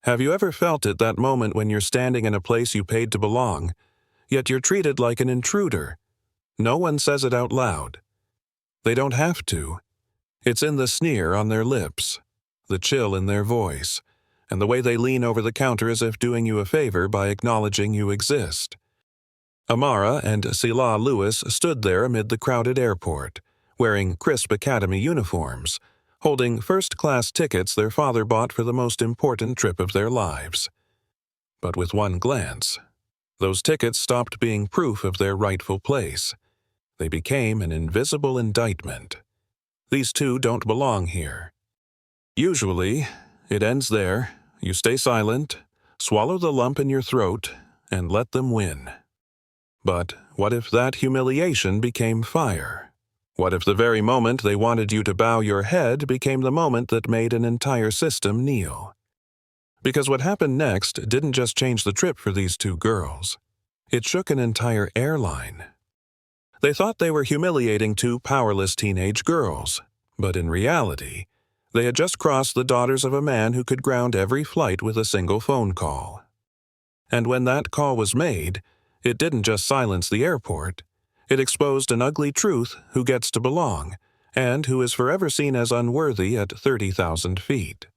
Have you ever felt it, that moment when you're standing in a place you paid to belong, yet you're treated like an intruder? No one says it out loud. They don't have to. It's in the sneer on their lips, the chill in their voice, and the way they lean over the counter as if doing you a favor by acknowledging you exist. Amara and Sila Lewis stood there amid the crowded airport, wearing crisp academy uniforms, holding first-class tickets their father bought for the most important trip of their lives. But with one glance, those tickets stopped being proof of their rightful place. They became an invisible indictment. These two don't belong here. Usually, it ends there. You stay silent, swallow the lump in your throat, and let them win. But what if that humiliation became fire? What if the very moment they wanted you to bow your head became the moment that made an entire system kneel? Because what happened next didn't just change the trip for these two girls. It shook an entire airline. They thought they were humiliating two powerless teenage girls, but in reality, they had just crossed the daughters of a man who could ground every flight with a single phone call. And when that call was made, it didn't just silence the airport. It exposed an ugly truth: who gets to belong, and who is forever seen as unworthy at 30,000 feet.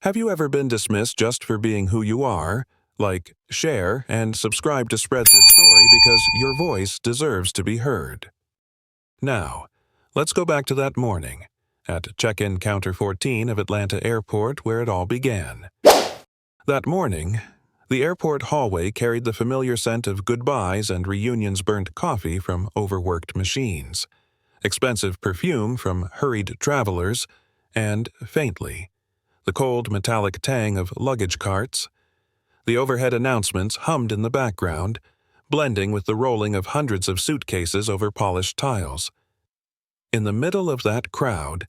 Have you ever been dismissed just for being who you are? Like, share and subscribe to spread this story because your voice deserves to be heard. Now, let's go back to that morning, at check-in counter 14 of Atlanta Airport, where it all began. That morning, the airport hallway carried the familiar scent of goodbyes and reunions, burnt coffee from overworked machines, expensive perfume from hurried travelers, and, faintly, the cold metallic tang of luggage carts. The overhead announcements hummed in the background, blending with the rolling of hundreds of suitcases over polished tiles. In the middle of that crowd,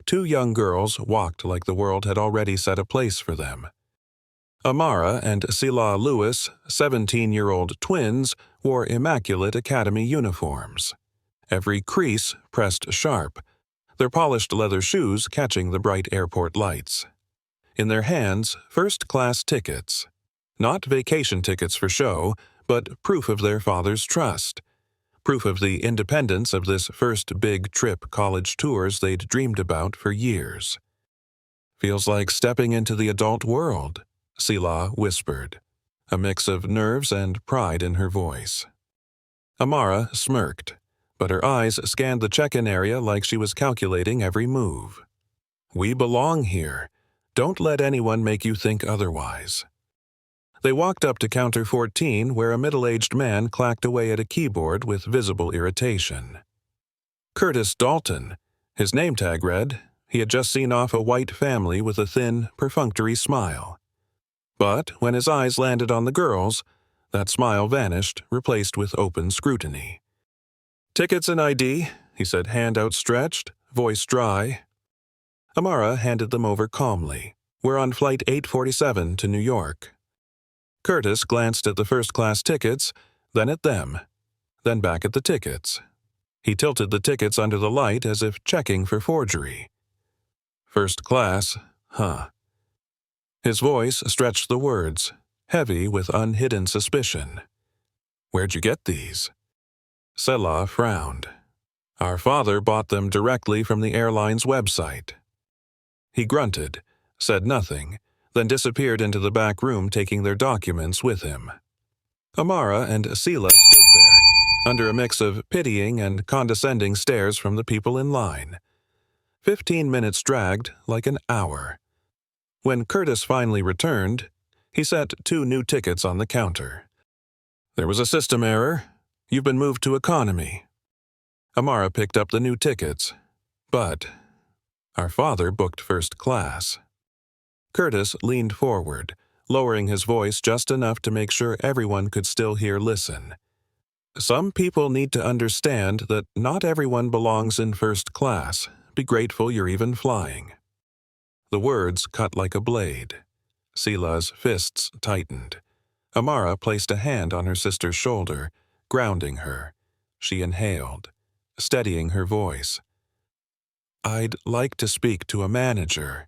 two young girls walked like the world had already set a place for them. Amara and Sila Lewis, 17-year-old twins, wore immaculate academy uniforms. Every crease pressed sharp, their polished leather shoes catching the bright airport lights. In their hands, first-class tickets. Not vacation tickets for show, but proof of their father's trust. Proof of the independence of this first big trip college tours they'd dreamed about for years. "Feels like stepping into the adult world," Sila whispered, a mix of nerves and pride in her voice. Amara smirked, but her eyes scanned the check-in area like she was calculating every move. "We belong here. Don't let anyone make you think otherwise." They walked up to counter 14, where a middle-aged man clacked away at a keyboard with visible irritation. Curtis Dalton, his name tag read. He had just seen off a white family with a thin, perfunctory smile. But when his eyes landed on the girls, that smile vanished, replaced with open scrutiny. "Tickets and ID," he said, hand outstretched, voice dry. Amara handed them over calmly. "We're on flight 847 to New York." Curtis glanced at the first-class tickets, then at them, then back at the tickets. He tilted the tickets under the light as if checking for forgery. "First class, huh?" His voice stretched the words, heavy with unhidden suspicion. "Where'd you get these?" Sela frowned. "Our father bought them directly from the airline's website." He grunted, said nothing, then disappeared into the back room, taking their documents with him. Amara and Sila stood there, under a mix of pitying and condescending stares from the people in line. 15 minutes dragged like an hour. When Curtis finally returned, he set 2 new tickets on the counter. "There was a system error. You've been moved to economy." Amara picked up the new tickets. "But our father booked first class." Curtis leaned forward, lowering his voice just enough to make sure everyone could still hear listen. "Some people need to understand that not everyone belongs in first class. Be grateful you're even flying." The words cut like a blade. Sila's fists tightened. Amara placed a hand on her sister's shoulder, grounding her. She inhaled, steadying her voice. "I'd like to speak to a manager."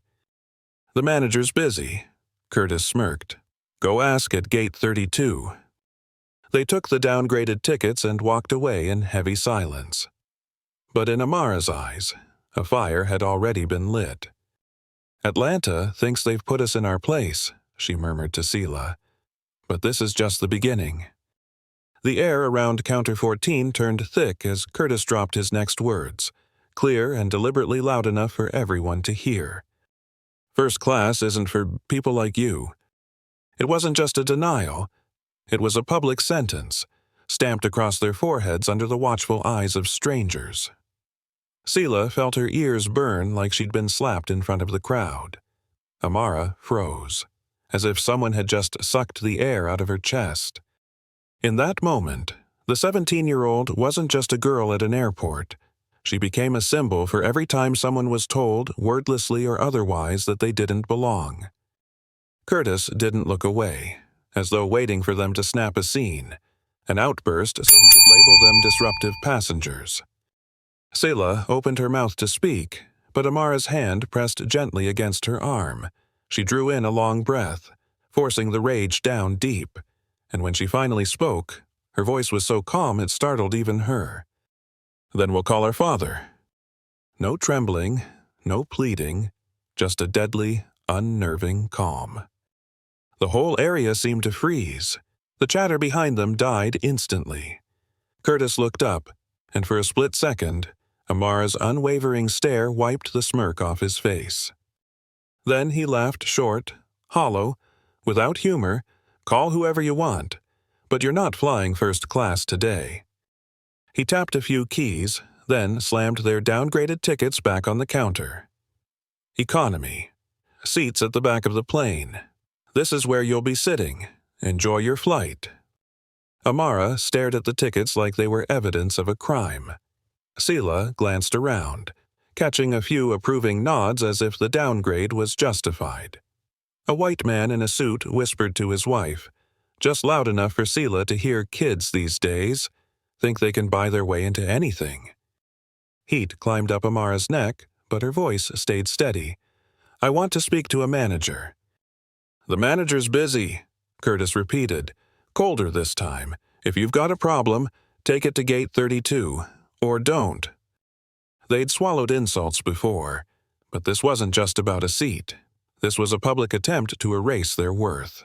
"The manager's busy. Curtis smirked. Go ask at gate 32. They took the downgraded tickets and walked away in heavy silence. But in Amara's eyes, a fire had already been lit. Atlanta thinks they've put us in our place, she murmured to Sela. But this is just the beginning. The air around Counter 14 turned thick as Curtis dropped his next words, clear and deliberately loud enough for everyone to hear. First class isn't for people like you. It wasn't just a denial. It was a public sentence, stamped across their foreheads under the watchful eyes of strangers. Sela felt her ears burn like she'd been slapped in front of the crowd. Amara froze, as if someone had just sucked the air out of her chest. In that moment, the 17-year-old wasn't just a girl at an airport. She became a symbol for every time someone was told, wordlessly or otherwise, that they didn't belong. Curtis didn't look away, as though waiting for them to snap a scene, an outburst so he could label them disruptive passengers. Sela opened her mouth to speak, but Amara's hand pressed gently against her arm. She drew in a long breath, forcing the rage down deep, and when she finally spoke, her voice was so calm it startled even her. Then we'll call our father. No trembling, no pleading, just a deadly, unnerving calm. The whole area seemed to freeze. The chatter behind them died instantly. Curtis looked up, and for a split second, Amara's unwavering stare wiped the smirk off his face. Then he laughed short, hollow, without humor. Call whoever you want, but you're not flying first class today. He tapped a few keys, then slammed their downgraded tickets back on the counter. Economy. Seats at the back of the plane. This is where you'll be sitting. Enjoy your flight. Amara stared at the tickets like they were evidence of a crime. Sela glanced around, catching a few approving nods as if the downgrade was justified. A white man in a suit whispered to his wife, just loud enough for Sela to hear. Kids these days think they can buy their way into anything. Heat climbed up Amara's neck, but her voice stayed steady. I want to speak to a manager. The manager's busy, Curtis repeated, colder this time. If you've got a problem, take it to gate 32, or don't. They'd swallowed insults before, but this wasn't just about a seat. This was a public attempt to erase their worth.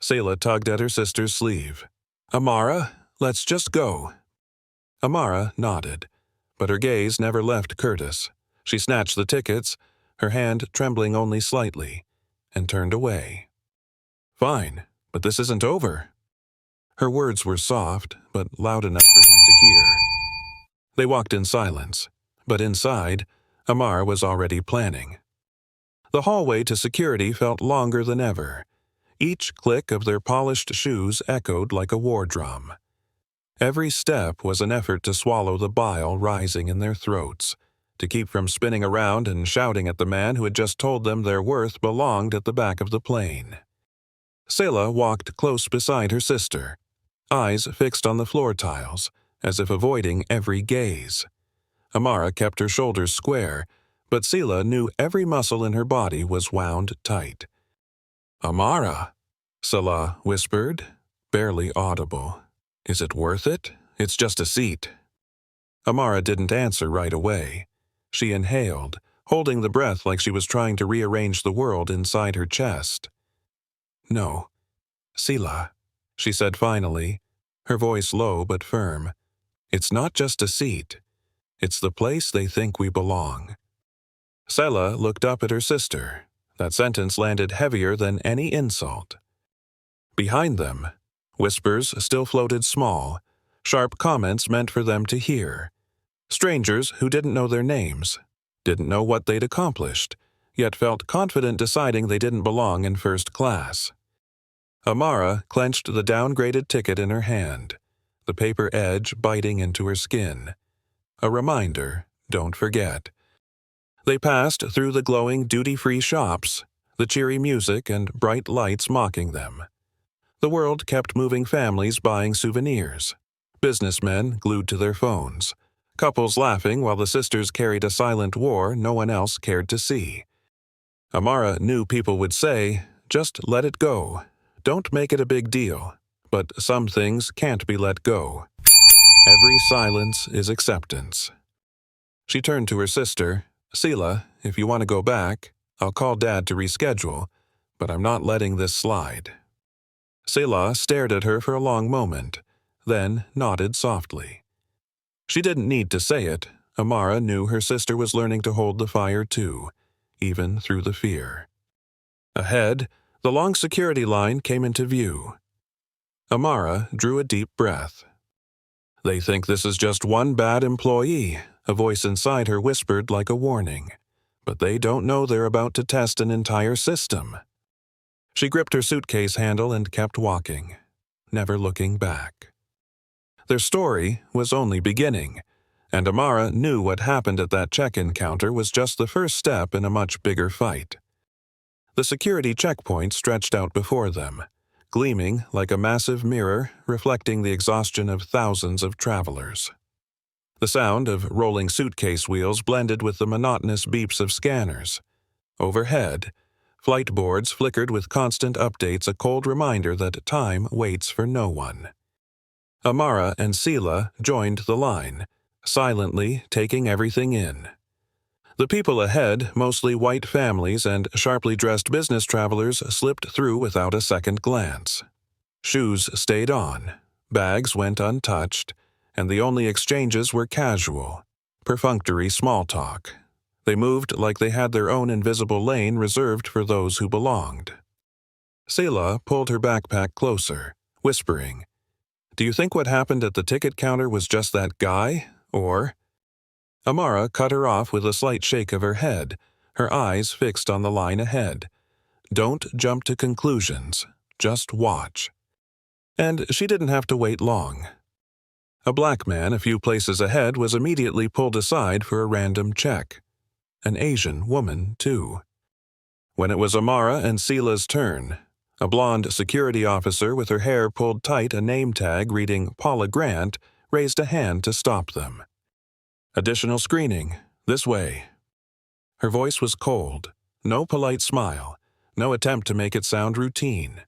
Sela tugged at her sister's sleeve. Amara, let's just go. Amara nodded, but her gaze never left Curtis. She snatched the tickets, her hand trembling only slightly, and turned away. Fine, but this isn't over. Her words were soft, but loud enough for him to hear. They walked in silence, but inside, Amara was already planning. The hallway to security felt longer than ever. Each click of their polished shoes echoed like a war drum. Every step was an effort to swallow the bile rising in their throats, to keep from spinning around and shouting at the man who had just told them their worth belonged at the back of the plane. Sela walked close beside her sister, eyes fixed on the floor tiles, as if avoiding every gaze. Amara kept her shoulders square, but Sela knew every muscle in her body was wound tight. Amara, Sela whispered, barely audible. Is it worth it? It's just a seat. Amara didn't answer right away. She inhaled, holding the breath like she was trying to rearrange the world inside her chest. No. Sela, she said finally, her voice low but firm. It's not just a seat. It's the place they think we belong. Sela looked up at her sister. That sentence landed heavier than any insult. Behind them, whispers still floated small, sharp comments meant for them to hear. Strangers who didn't know their names, didn't know what they'd accomplished, yet felt confident deciding they didn't belong in first class. Amara clenched the downgraded ticket in her hand, the paper edge biting into her skin. A reminder, don't forget. They passed through the glowing duty-free shops, the cheery music and bright lights mocking them. The world kept moving, families buying souvenirs, businessmen glued to their phones, couples laughing while the sisters carried a silent war no one else cared to see. Amara knew people would say, Just let it go. Don't make it a big deal. But some things can't be let go. Every silence is acceptance. She turned to her sister. Sela, if you want to go back, I'll call Dad to reschedule, but I'm not letting this slide. Sela stared at her for a long moment, then nodded softly. She didn't need to say it. Amara knew her sister was learning to hold the fire too, even through the fear. Ahead, the long security line came into view. Amara drew a deep breath. They think this is just one bad employee, a voice inside her whispered like a warning. But they don't know they're about to test an entire system. She gripped her suitcase handle and kept walking, never looking back. Their story was only beginning, and Amara knew what happened at that check-in counter was just the first step in a much bigger fight. The security checkpoint stretched out before them, gleaming like a massive mirror reflecting the exhaustion of thousands of travelers. The sound of rolling suitcase wheels blended with the monotonous beeps of scanners. Overhead, flight boards flickered with constant updates, a cold reminder that time waits for no one. Amara and Sela joined the line, silently taking everything in. The people ahead, mostly white families and sharply dressed business travelers, slipped through without a second glance. Shoes stayed on, bags went untouched, and the only exchanges were casual, perfunctory small talk. They moved like they had their own invisible lane reserved for those who belonged. Sela pulled her backpack closer, whispering, "Do you think what happened at the ticket counter was just that guy, or—" Amara cut her off with a slight shake of her head, her eyes fixed on the line ahead. Don't jump to conclusions, just watch. And she didn't have to wait long. A black man a few places ahead was immediately pulled aside for a random check. An Asian woman, too. When it was Amara and Sela's turn, a blonde security officer with her hair pulled tight, a name tag reading Paula Grant, raised a hand to stop them. "Additional screening, this way." Her voice was cold, no polite smile, no attempt to make it sound routine.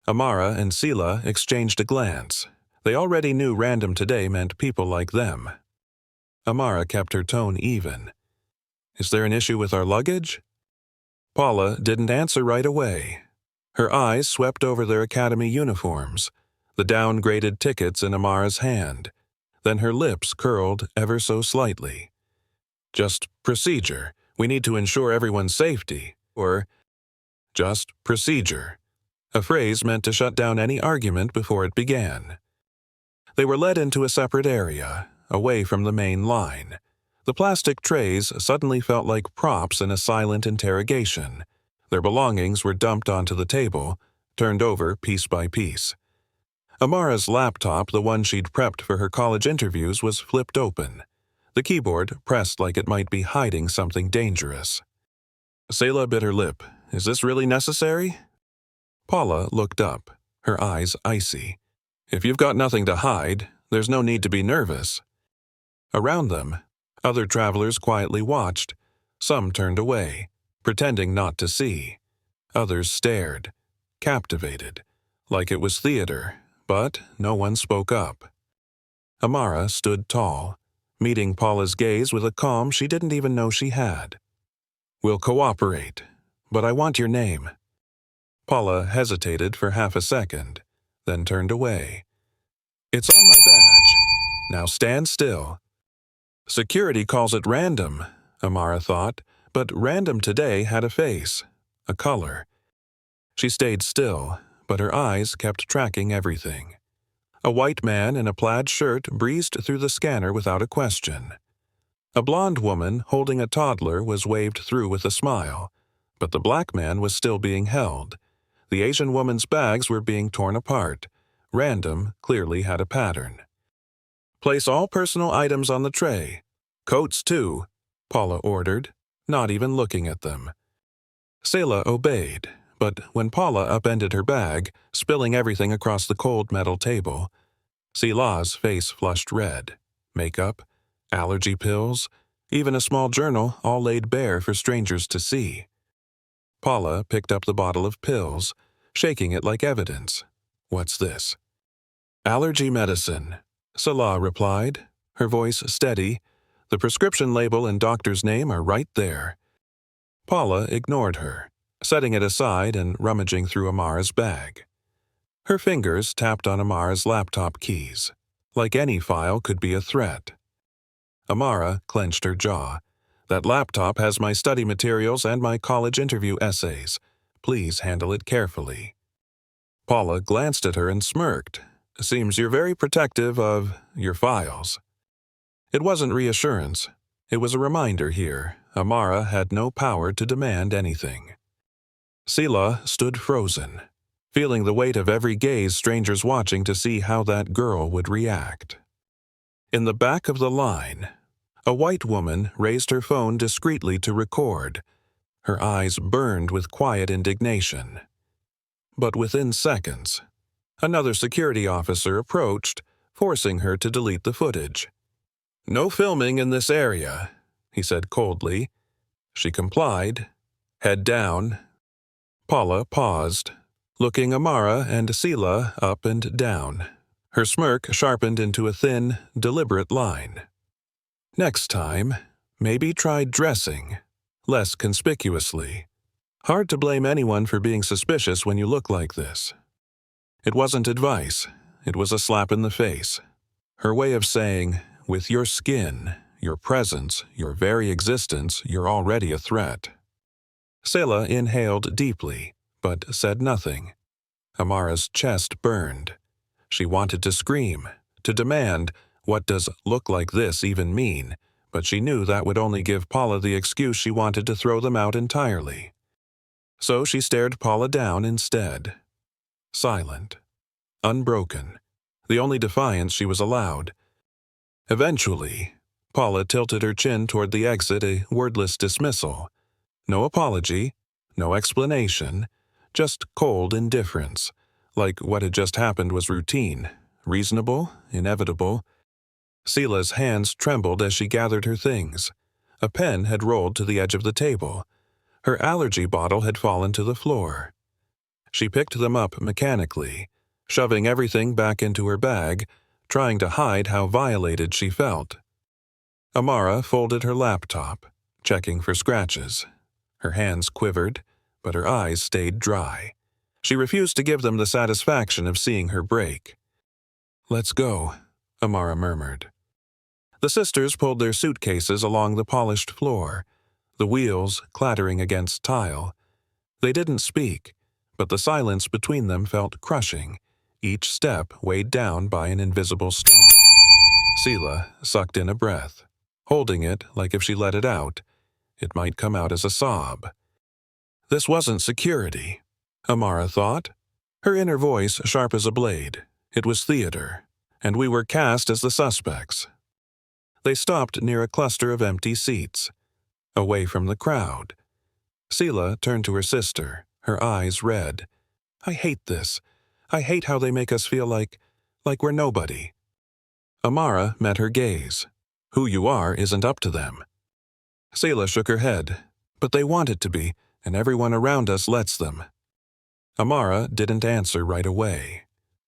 Amara and Sela exchanged a glance. They already knew random today meant people like them. Amara kept her tone even. "Is there an issue with our luggage?" Paula didn't answer right away. Her eyes swept over their academy uniforms, the downgraded tickets in Amara's hand. Then her lips curled ever so slightly. "Just procedure. We need to ensure everyone's safety." Or, "Just procedure." A phrase meant to shut down any argument before it began. They were led into a separate area, away from the main line. The plastic trays suddenly felt like props in a silent interrogation. Their belongings were dumped onto the table, turned over piece by piece. Amara's laptop, the one she'd prepped for her college interviews, was flipped open. The keyboard pressed like it might be hiding something dangerous. Sela bit her lip. "Is this really necessary?" Paula looked up, her eyes icy. "If you've got nothing to hide, there's no need to be nervous." Around them, other travelers quietly watched. Some turned away, pretending not to see. Others stared, captivated, like it was theater, but no one spoke up. Amara stood tall, meeting Paula's gaze with a calm she didn't even know she had. "We'll cooperate, but I want your name." Paula hesitated for half a second, then turned away. "It's on my badge. Now stand still." Security calls it random, Amara thought, but random today had a face, a color. She stayed still, but her eyes kept tracking everything. A white man in a plaid shirt breezed through the scanner without a question. A blonde woman holding a toddler was waved through with a smile, but the black man was still being held. The Asian woman's bags were being torn apart. Random clearly had a pattern. "Place all personal items on the tray. Coats, too," Paula ordered, not even looking at them. Sela obeyed, but when Paula upended her bag, spilling everything across the cold metal table, Sela's face flushed red. Makeup, allergy pills, even a small journal all laid bare for strangers to see. Paula picked up the bottle of pills, shaking it like evidence. "What's this?" "Allergy medicine," Salah replied, her voice steady. "The prescription label and doctor's name are right there." Paula ignored her, setting it aside and rummaging through Amara's bag. Her fingers tapped on Amara's laptop keys. Like any file could be a threat. Amara clenched her jaw. "That laptop has my study materials and my college interview essays. Please handle it carefully." Paula glanced at her and smirked. "Seems you're very protective of your files." It wasn't reassurance. It was a reminder here. Amara had no power to demand anything. Sela stood frozen, feeling the weight of every gaze strangers watching to see how that girl would react. In the back of the line, a white woman raised her phone discreetly to record. Her eyes burned with quiet indignation. But within seconds, another security officer approached, forcing her to delete the footage. "No filming in this area," he said coldly. She complied. Head down. Paula paused, looking Amara and Sela up and down. Her smirk sharpened into a thin, deliberate line. "Next time, maybe try dressing, less conspicuously. Hard to blame anyone for being suspicious when you look like this." It wasn't advice. It was a slap in the face. Her way of saying, "With your skin, your presence, your very existence, you're already a threat." Sela inhaled deeply, but said nothing. Amara's chest burned. She wanted to scream, to demand, "What does look like this even mean?" But she knew that would only give Paula the excuse she wanted to throw them out entirely. So she stared Paula down instead. Silent. Unbroken. The only defiance she was allowed. Eventually, Paula tilted her chin toward the exit, a wordless dismissal. No apology, no explanation, just cold indifference, like what had just happened was routine, reasonable, inevitable. Sela's hands trembled as she gathered her things. A pen had rolled to the edge of the table. Her allergy bottle had fallen to the floor. She picked them up mechanically, shoving everything back into her bag, trying to hide how violated she felt. Amara folded her laptop, checking for scratches. Her hands quivered, but her eyes stayed dry. She refused to give them the satisfaction of seeing her break. "Let's go," Amara murmured. The sisters pulled their suitcases along the polished floor, the wheels clattering against tile. They didn't speak, but the silence between them felt crushing, each step weighed down by an invisible stone. Sela sucked in a breath, holding it like if she let it out, it might come out as a sob. This wasn't security, Amara thought. Her inner voice sharp as a blade. It was theater, and we were cast as the suspects. They stopped near a cluster of empty seats, away from the crowd. Sela turned to her sister, her eyes red. "I hate this. I hate how they make us feel like we're nobody." Amara met her gaze. "Who you are isn't up to them." Sela shook her head. "But they want it to be, and everyone around us lets them." Amara didn't answer right away.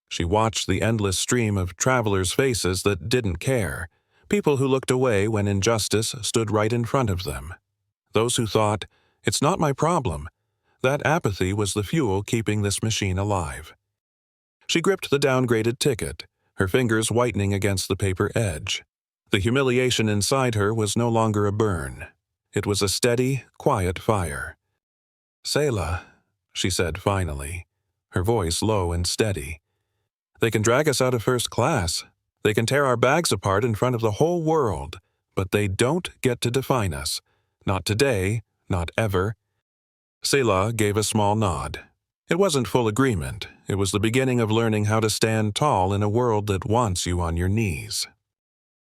She watched the endless stream of travelers' faces that didn't care, people who looked away when injustice stood right in front of them. Those who thought, "It's not my problem." That apathy was the fuel keeping this machine alive. She gripped the downgraded ticket, her fingers whitening against the paper edge. The humiliation inside her was no longer a burn. It was a steady, quiet fire. "Sela," she said finally, her voice low and steady. "They can drag us out of first class. They can tear our bags apart in front of the whole world, but they don't get to define us. Not today, not ever." Sela gave a small nod. It wasn't full agreement. It was the beginning of learning how to stand tall in a world that wants you on your knees.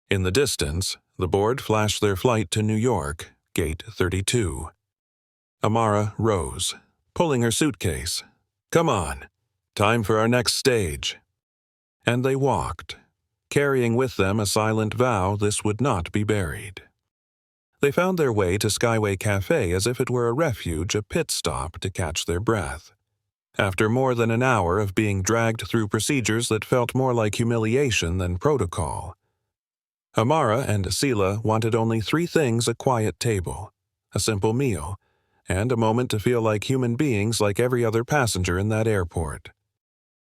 In the distance, the board flashed their flight to New York, Gate 32. Amara rose, pulling her suitcase. "Come on. Time for our next stage." And they walked, carrying with them a silent vow this would not be buried. They found their way to Skyway Cafe as if it were a refuge, a pit stop to catch their breath. After more than an hour of being dragged through procedures that felt more like humiliation than protocol, Amara and Sela wanted only 3 things: a quiet table, a simple meal, and a moment to feel like human beings like every other passenger in that airport.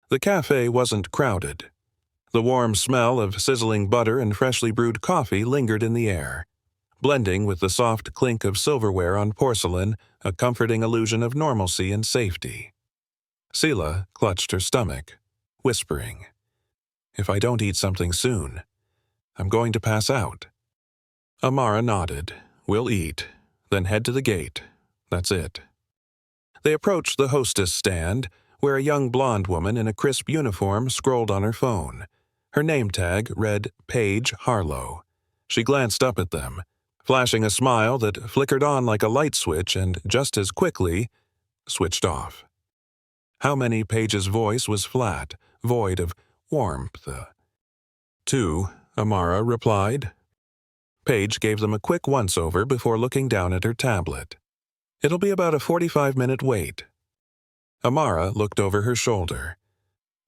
The cafe wasn't crowded. The warm smell of sizzling butter and freshly brewed coffee lingered in the air, blending with the soft clink of silverware on porcelain, a comforting illusion of normalcy and safety. Sela clutched her stomach, whispering, "If I don't eat something soon, I'm going to pass out." Amara nodded. "We'll eat, then head to the gate. That's it." They approached the hostess stand, where a young blonde woman in a crisp uniform scrolled on her phone. Her name tag read Paige Harlow. She glanced up at them, flashing a smile that flickered on like a light switch and just as quickly switched off. How many Paige's voice was flat, void of warmth. "2," Amara replied. Paige gave them a quick once-over before looking down at her tablet. "It'll be about a 45-minute wait." Amara looked over her shoulder.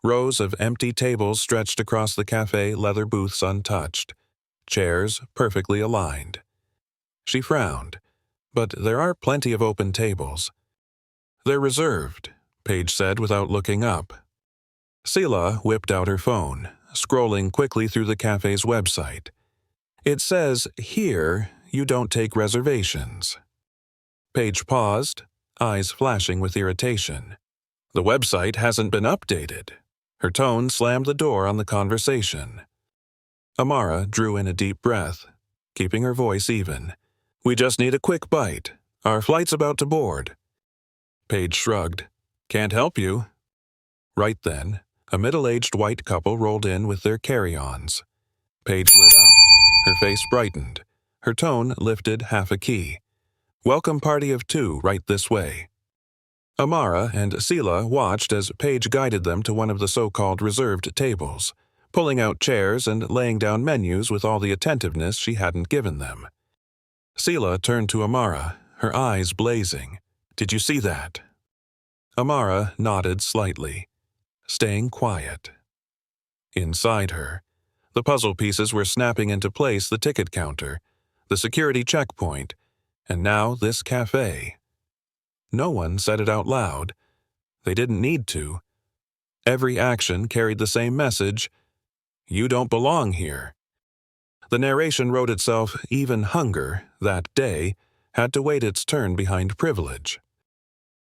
Rows of empty tables stretched across the cafe, leather booths untouched, chairs perfectly aligned. She frowned. "But there are plenty of open tables." "They're reserved," Paige said without looking up. Sela whipped out her phone, scrolling quickly through the cafe's website. "It says, here, you don't take reservations." Paige paused, eyes flashing with irritation. "The website hasn't been updated." Her tone slammed the door on the conversation. Amara drew in a deep breath, keeping her voice even. "We just need a quick bite. Our flight's about to board." Paige shrugged. "Can't help you." Right then, a middle-aged white couple rolled in with their carry-ons. Paige lit up. Her face brightened. Her tone lifted half a key. "Welcome party of 2 right this way." Amara and Sela watched as Paige guided them to one of the so-called reserved tables, pulling out chairs and laying down menus with all the attentiveness she hadn't given them. Sela turned to Amara, her eyes blazing. "Did you see that?" Amara nodded slightly, staying quiet. Inside her, the puzzle pieces were snapping into place: the ticket counter, the security checkpoint, and now this cafe. No one said it out loud. They didn't need to. Every action carried the same message: you don't belong here. The narration wrote itself. Even hunger, that day, had to wait its turn behind privilege.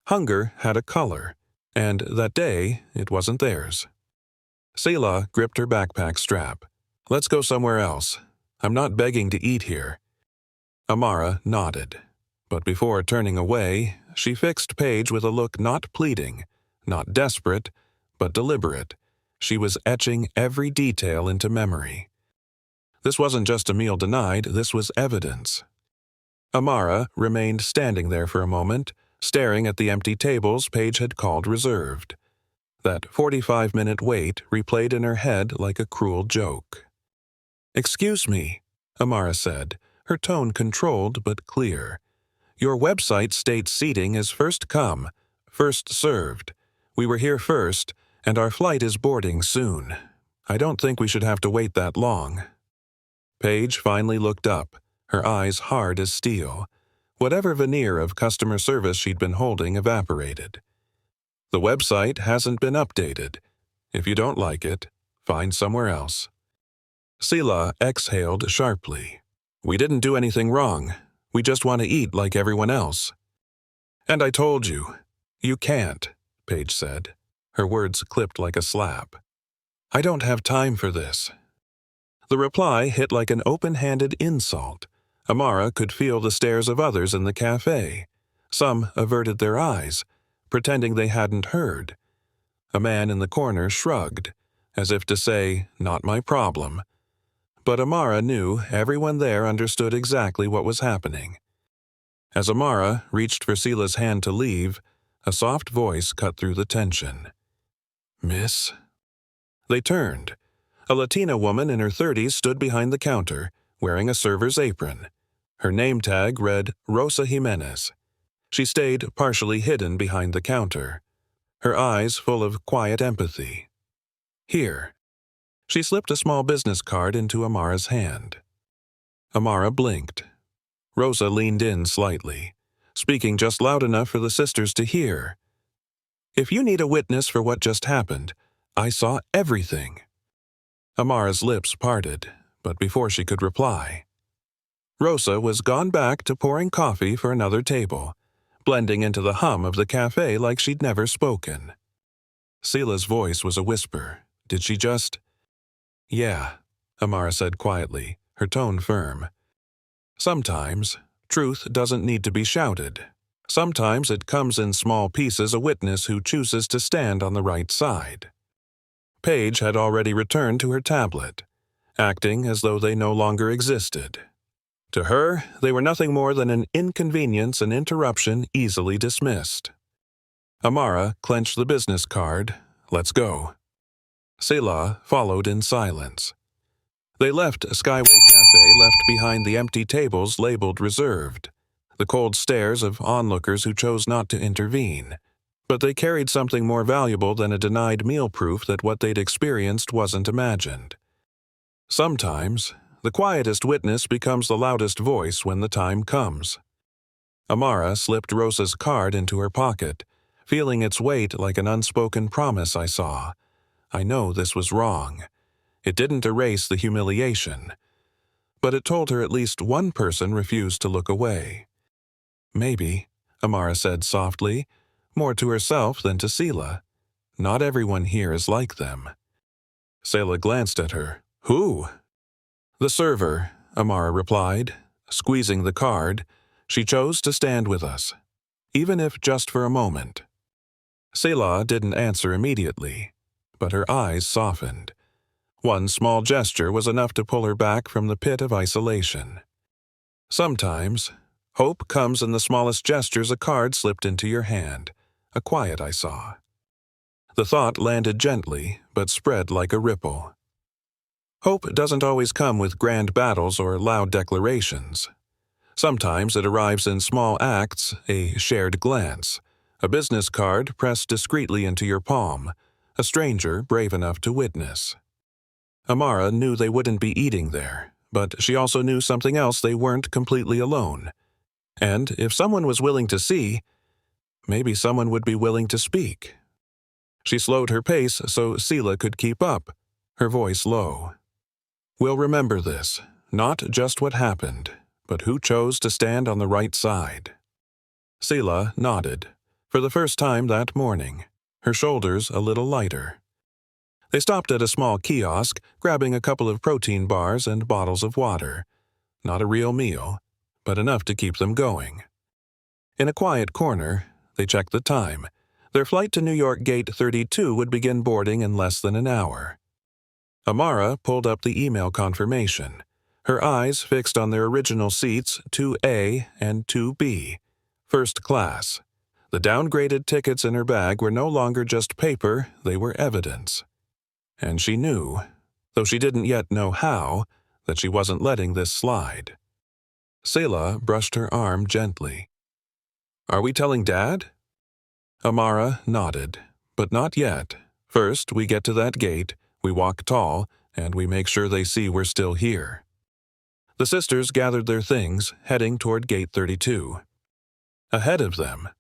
Hunger had a color, and that day it wasn't theirs. Sela gripped her backpack strap. "Let's go somewhere else. I'm not begging to eat here." Amara nodded, but before turning away, she fixed Paige with a look not pleading, not desperate, but deliberate. She was etching every detail into memory. This wasn't just a meal denied, this was evidence. Amara remained standing there for a moment, staring at the empty tables Paige had called reserved. That 45-minute wait replayed in her head like a cruel joke. "Excuse me," Amara said, her tone controlled but clear. "Your website states seating is first come, first served. We were here first, and our flight is boarding soon. I don't think we should have to wait that long." Paige finally looked up, her eyes hard as steel. Whatever veneer of customer service she'd been holding evaporated. "The website hasn't been updated. If you don't like it, find somewhere else." Sela exhaled sharply. "We didn't do anything wrong. We just want to eat like everyone else." "And I told you. You can't," Paige said. Her words clipped like a slap. "I don't have time for this." The reply hit like an open-handed insult. Amara could feel the stares of others in the cafe. Some averted their eyes, pretending they hadn't heard. A man in the corner shrugged, as if to say, "Not my problem." But Amara knew everyone there understood exactly what was happening. As Amara reached for Sela's hand to leave, a soft voice cut through the tension. "Miss?" They turned. A Latina woman in her 30s stood behind the counter, wearing a server's apron. Her name tag read Rosa Jimenez. She stayed partially hidden behind the counter, her eyes full of quiet empathy. Here. She slipped a small business card into Amara's hand. Amara blinked. Rosa leaned in slightly, speaking just loud enough for the sisters to hear. "If you need a witness for what just happened, I saw everything." Amara's lips parted, but before she could reply, Rosa was gone back to pouring coffee for another table, blending into the hum of the cafe like she'd never spoken. Sela's voice was a whisper. Did she just— "Yeah," Amara said quietly, her tone firm. "Sometimes, truth doesn't need to be shouted. Sometimes it comes in small pieces, a witness who chooses to stand on the right side." Paige had already returned to her tablet, acting as though they no longer existed. To her, they were nothing more than an inconvenience and interruption easily dismissed. Amara clenched the business card. "Let's go." Sela followed in silence. They left Skyway Cafe, left behind the empty tables labeled reserved, the cold stares of onlookers who chose not to intervene. But they carried something more valuable than a denied meal, proof that what they'd experienced wasn't imagined. Sometimes, the quietest witness becomes the loudest voice when the time comes. Amara slipped Rosa's card into her pocket, feeling its weight like an unspoken promise. "I saw. I know this was wrong." It didn't erase the humiliation, but it told her at least one person refused to look away. "Maybe," Amara said softly, more to herself than to Sela. "Not everyone here is like them." Sela glanced at her. "Who?" "The server," Amara replied, squeezing the card. "She chose to stand with us, even if just for a moment." Sela didn't answer immediately, but her eyes softened. One small gesture was enough to pull her back from the pit of isolation. Sometimes, hope comes in the smallest gestures. A card slipped into your hand, a quiet "I saw." The thought landed gently, but spread like a ripple. Hope doesn't always come with grand battles or loud declarations. Sometimes it arrives in small acts, a shared glance, a business card pressed discreetly into your palm, a stranger brave enough to witness. Amara knew they wouldn't be eating there, but she also knew something else: they weren't completely alone. And if someone was willing to see, maybe someone would be willing to speak. She slowed her pace so Sela could keep up, her voice low. "We'll remember this, not just what happened, but who chose to stand on the right side." Sela nodded, for the first time that morning, her shoulders a little lighter. They stopped at a small kiosk, grabbing a couple of protein bars and bottles of water. Not a real meal, but enough to keep them going. In a quiet corner, they checked the time. Their flight to New York Gate 32 would begin boarding in less than an hour. Amara pulled up the email confirmation, her eyes fixed on their original seats 2A and 2B, first class. The downgraded tickets in her bag were no longer just paper, they were evidence. And she knew, though she didn't yet know how, that she wasn't letting this slide. Sela brushed her arm gently. "Are we telling Dad?" Amara nodded, but not yet. "First, we get to that gate, we walk tall, and we make sure they see we're still here." The sisters gathered their things, heading toward Gate 32. Ahead of them,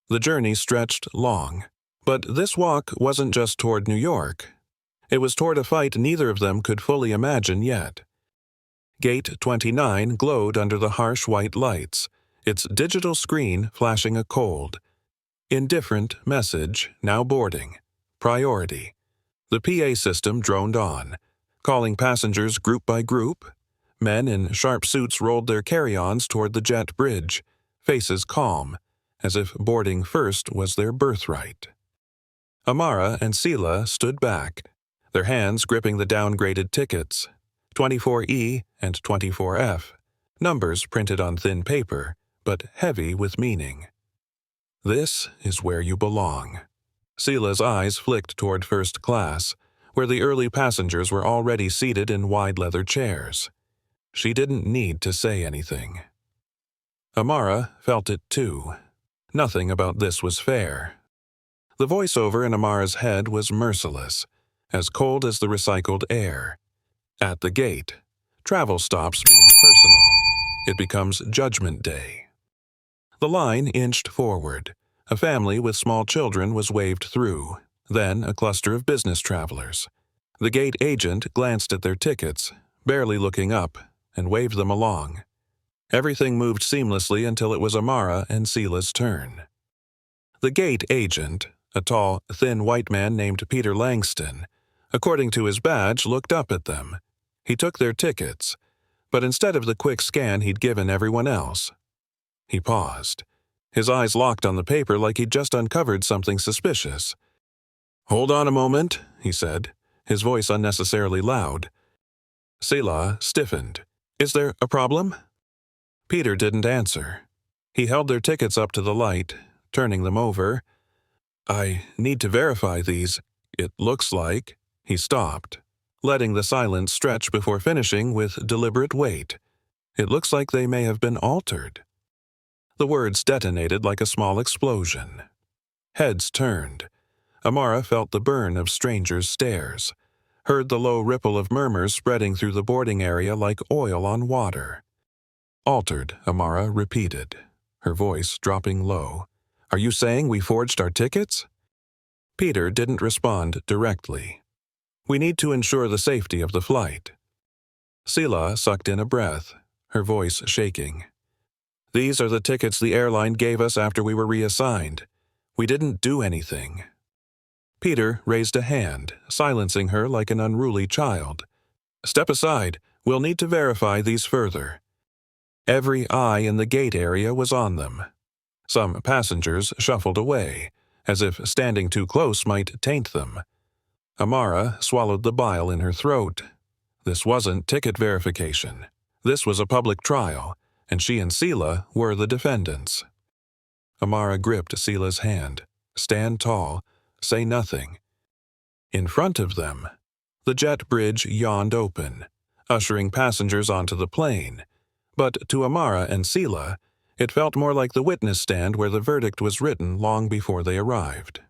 the journey stretched long. But this walk wasn't just toward New York. It was toward a fight neither of them could fully imagine yet. Gate 29 glowed under the harsh white lights, its digital screen flashing a cold, indifferent message: "Now boarding. Priority." The PA system droned on, calling passengers group by group. Men in sharp suits rolled their carry-ons toward the jet bridge, faces calm, as if boarding first was their birthright. Amara and Sela stood back, their hands gripping the downgraded tickets, 24E and 24F, numbers printed on thin paper, but heavy with meaning. "This is where you belong." Sela's eyes flicked toward first class, where the early passengers were already seated in wide leather chairs. She didn't need to say anything. Amara felt it too. Nothing about this was fair. The voiceover in Amara's head was merciless, as cold as the recycled air. At the gate, travel stops being personal. It becomes Judgment Day. The line inched forward. A family with small children was waved through, then a cluster of business travelers. The gate agent glanced at their tickets, barely looking up, and waved them along. Everything moved seamlessly until it was Amara and Sela's turn. The gate agent, a tall, thin white man named Peter Langston, according to his badge, looked up at them. He took their tickets, but instead of the quick scan he'd given everyone else, he paused. His eyes locked on the paper like he'd just uncovered something suspicious. "Hold on a moment," he said, his voice unnecessarily loud. Sela stiffened. "Is there a problem?" Peter didn't answer. He held their tickets up to the light, turning them over. "I need to verify these. It looks like—" He stopped, letting the silence stretch before finishing with deliberate weight. "It looks like they may have been altered." The words detonated like a small explosion. Heads turned. Amara felt the burn of strangers' stares, heard the low ripple of murmurs spreading through the boarding area like oil on water. "Altered," Amara repeated, her voice dropping low. "Are you saying we forged our tickets?" Peter didn't respond directly. "We need to ensure the safety of the flight." Sela sucked in a breath, her voice shaking. "These are the tickets the airline gave us after we were reassigned. We didn't do anything." Peter raised a hand, silencing her like an unruly child. "Step aside. We'll need to verify these further." Every eye in the gate area was on them. Some passengers shuffled away, as if standing too close might taint them. Amara swallowed the bile in her throat. This wasn't ticket verification. This was a public trial, and she and Sela were the defendants. Amara gripped Sela's hand. "Stand tall. Say nothing." In front of them, the jet bridge yawned open, ushering passengers onto the plane. But to Amara and Sela, it felt more like the witness stand where the verdict was written long before they arrived.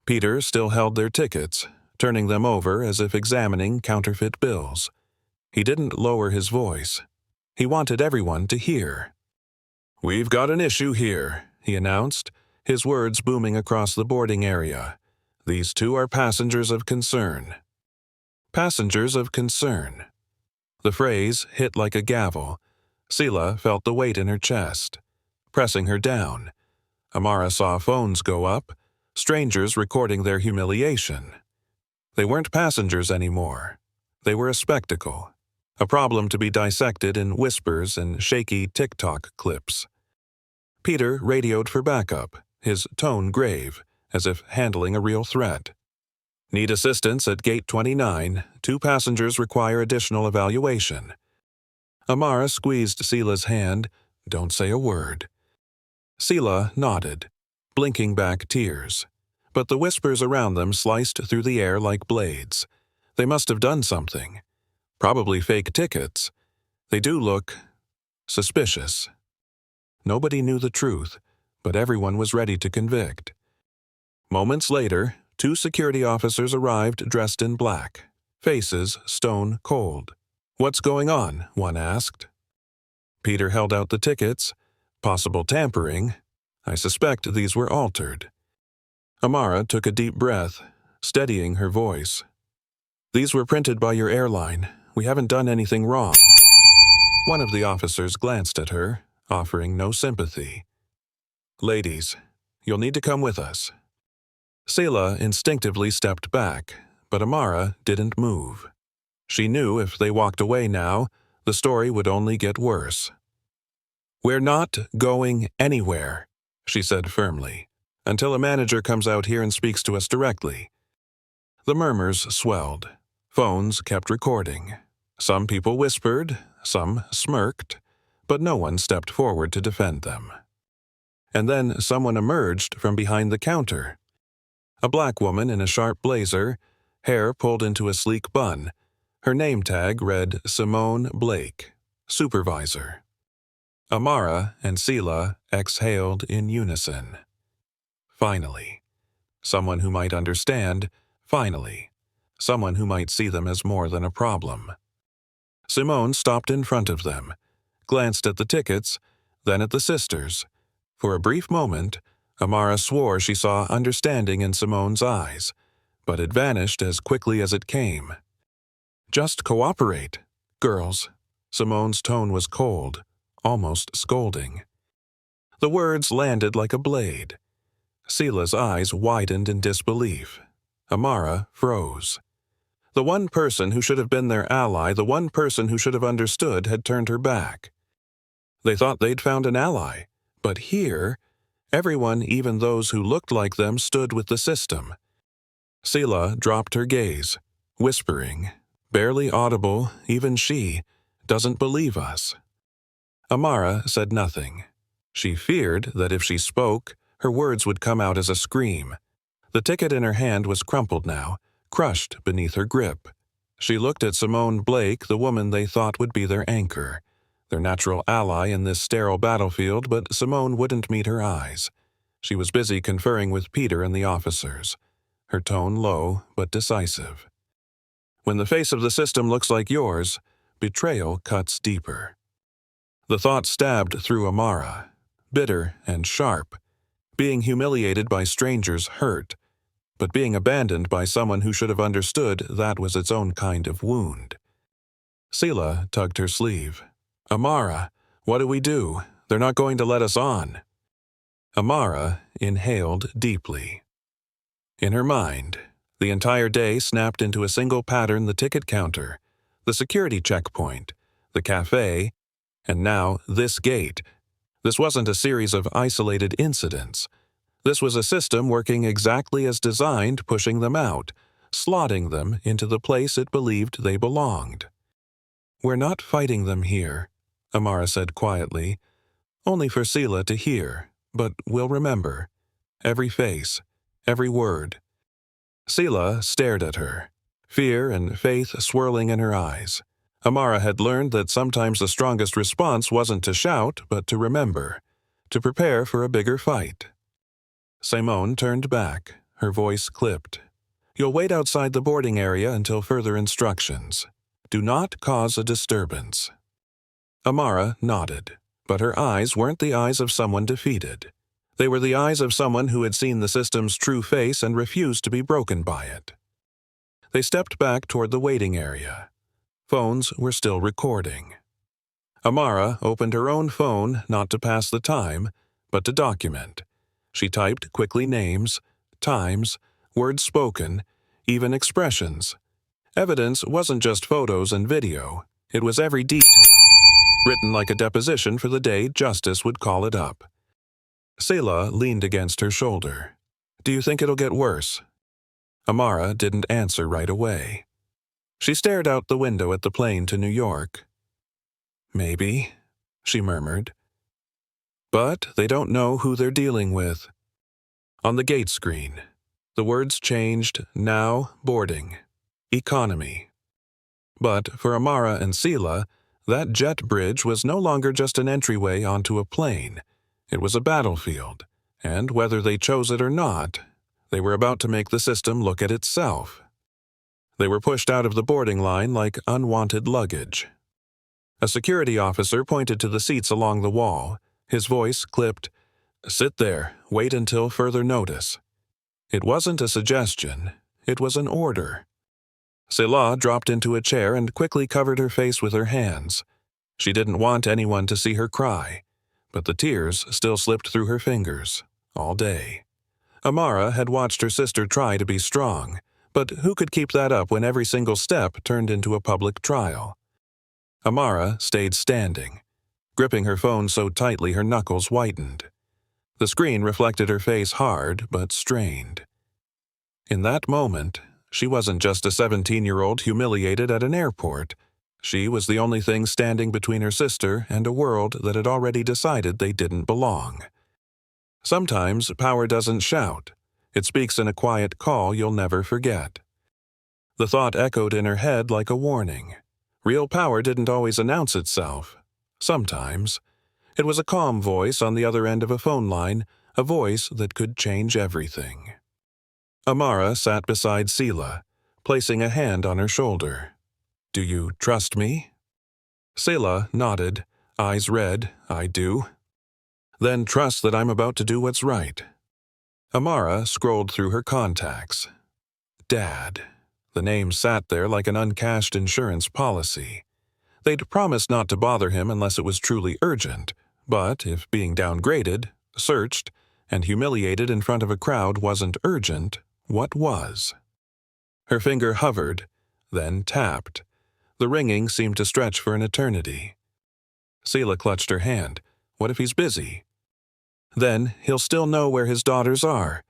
Peter still held their tickets, turning them over as if examining counterfeit bills. He didn't lower his voice. He wanted everyone to hear. "We've got an issue here," he announced, his words booming across the boarding area. "These two are passengers of concern." Passengers of concern. The phrase hit like a gavel. Sela felt the weight in her chest, pressing her down. Amara saw phones go up, strangers recording their humiliation. They weren't passengers anymore. They were a spectacle, a problem to be dissected in whispers and shaky TikTok clips. Peter radioed for backup, his tone grave, as if handling a real threat. "Need assistance at Gate 29. 2 passengers require additional evaluation." Amara squeezed Sela's hand. "Don't say a word." Sela nodded, blinking back tears. But the whispers around them sliced through the air like blades. They must have done something. Probably fake tickets. They do look suspicious. Nobody knew the truth, but everyone was ready to convict. Moments later, 2 security officers arrived dressed in black, faces stone cold. "What's going on?" one asked. Peter held out the tickets. "Possible tampering. I suspect these were altered." Amara took a deep breath, steadying her voice. "These were printed by your airline. We haven't done anything wrong." One of the officers glanced at her, offering no sympathy. "Ladies, you'll need to come with us." Sela instinctively stepped back, but Amara didn't move. She knew if they walked away now, the story would only get worse. "We're not going anywhere," she said firmly, "until a manager comes out here and speaks to us directly." The murmurs swelled. Phones kept recording. Some people whispered, some smirked, but no one stepped forward to defend them. And then someone emerged from behind the counter. A black woman in a sharp blazer, hair pulled into a sleek bun. Her name tag read Simone Blake, supervisor. Amara and Sela exhaled in unison. Finally. Someone who might understand, finally. Someone who might see them as more than a problem. Simone stopped in front of them, glanced at the tickets, then at the sisters. For a brief moment, Amara swore she saw understanding in Simone's eyes, but it vanished as quickly as it came. "Just cooperate, girls." Simone's tone was cold, almost scolding. The words landed like a blade. Sela's eyes widened in disbelief. Amara froze. The one person who should have been their ally, the one person who should have understood, had turned her back. They thought they'd found an ally, but here, everyone, even those who looked like them, stood with the system. Sela dropped her gaze, whispering, barely audible, even she, "Doesn't believe us." Amara said nothing. She feared that if she spoke, her words would come out as a scream. The ticket in her hand was crumpled now, crushed beneath her grip. She looked at Simone Blake, the woman they thought would be their anchor, their natural ally in this sterile battlefield, but Simone wouldn't meet her eyes. She was busy conferring with Peter and the officers, her tone low but decisive. When the face of the system looks like yours, betrayal cuts deeper. The thought stabbed through Amara, bitter and sharp. Being humiliated by strangers hurt, but being abandoned by someone who should have understood, that was its own kind of wound. Sela tugged her sleeve. "Amara, what do we do? They're not going to let us on." Amara inhaled deeply. In her mind, the entire day snapped into a single pattern: the ticket counter, the security checkpoint, the cafe, and now this gate. This wasn't a series of isolated incidents. This was a system working exactly as designed, pushing them out, slotting them into the place it believed they belonged. "We're not fighting them here," Amara said quietly, only for Sela to hear, but we'll remember. Every face, every word. Sela stared at her, fear and faith swirling in her eyes. Amara had learned that sometimes the strongest response wasn't to shout, but to remember, to prepare for a bigger fight. Simone turned back, her voice clipped. "You'll wait outside the boarding area until further instructions. Do not cause a disturbance." Amara nodded, but her eyes weren't the eyes of someone defeated. They were the eyes of someone who had seen the system's true face and refused to be broken by it. They stepped back toward the waiting area. Phones were still recording. Amara opened her own phone not to pass the time, but to document. She typed quickly names, times, words spoken, even expressions. Evidence wasn't just photos and video, it was every detail, written like a deposition for the day justice would call it up. Sela leaned against her shoulder. "Do you think it'll get worse?" Amara didn't answer right away. She stared out the window at the plane to New York. "Maybe," she murmured. But they don't know who they're dealing with. On the gate screen, the words changed: now boarding, economy. But for Amara and Sela, that jet bridge was no longer just an entryway onto a plane. It was a battlefield, and whether they chose it or not, they were about to make the system look at itself. They were pushed out of the boarding line like unwanted luggage. A security officer pointed to the seats along the wall. His voice clipped, "Sit there, wait until further notice." It wasn't a suggestion, it was an order. Sela dropped into a chair and quickly covered her face with her hands. She didn't want anyone to see her cry, but the tears still slipped through her fingers, all day. Amara had watched her sister try to be strong, but who could keep that up when every single step turned into a public trial? Amara stayed standing, gripping her phone so tightly her knuckles whitened. The screen reflected her face hard but strained. In that moment, she wasn't just a 17-year-old humiliated at an airport. She was the only thing standing between her sister and a world that had already decided they didn't belong. Sometimes power doesn't shout. It speaks in a quiet call you'll never forget. The thought echoed in her head like a warning. Real power didn't always announce itself. Sometimes It was a calm voice on the other end of a phone line, a voice that could change everything. Amara sat beside Selah, placing a hand on her shoulder. "Do you trust me?" Selah nodded, eyes red. "I do." "Then trust that I'm about to do what's right." Amara scrolled through her contacts. Dad. The name sat there like an uncashed insurance policy. They'd promised not to bother him unless it was truly urgent, but if being downgraded, searched, and humiliated in front of a crowd wasn't urgent, what was? Her finger hovered, then tapped. The ringing seemed to stretch for an eternity. Selah clutched her hand. What if he's busy? Then he'll still know where his daughters are.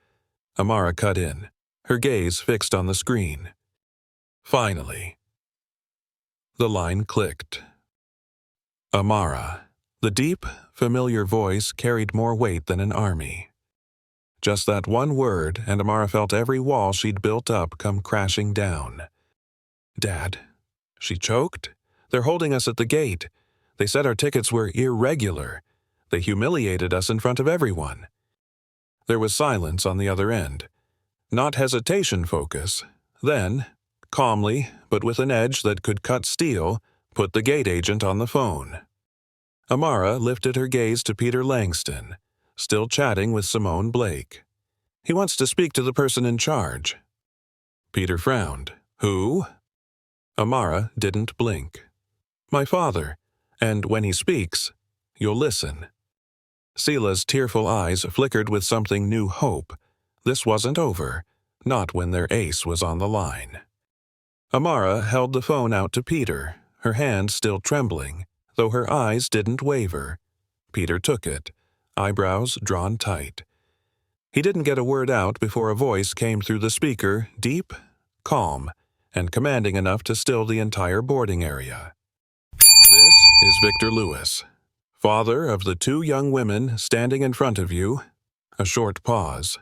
Amara cut in, her gaze fixed on the screen. Finally. The line clicked. Amara. The deep, familiar voice carried more weight than an army. Just that one word, and Amara felt every wall she'd built up come crashing down. "Dad." She choked. "They're holding us at the gate. They said our tickets were irregular. They humiliated us in front of everyone." There was silence on the other end. Not hesitation focus. Then, calmly, but with an edge that could cut steel, put the gate agent on the phone. Amara lifted her gaze to Peter Langston, still chatting with Simone Blake. "He wants to speak to the person in charge." Peter frowned. "Who?" Amara didn't blink. "My father. And when he speaks, you'll listen." Selah's tearful eyes flickered with something new hope. This wasn't over, not when their ace was on the line. Amara held the phone out to Peter, her hand still trembling, though her eyes didn't waver. Peter took it, eyebrows drawn tight. He didn't get a word out before a voice came through the speaker, deep, calm, and commanding enough to still the entire boarding area. "This is Victor Lewis, father of the 2 young women standing in front of you." A short pause.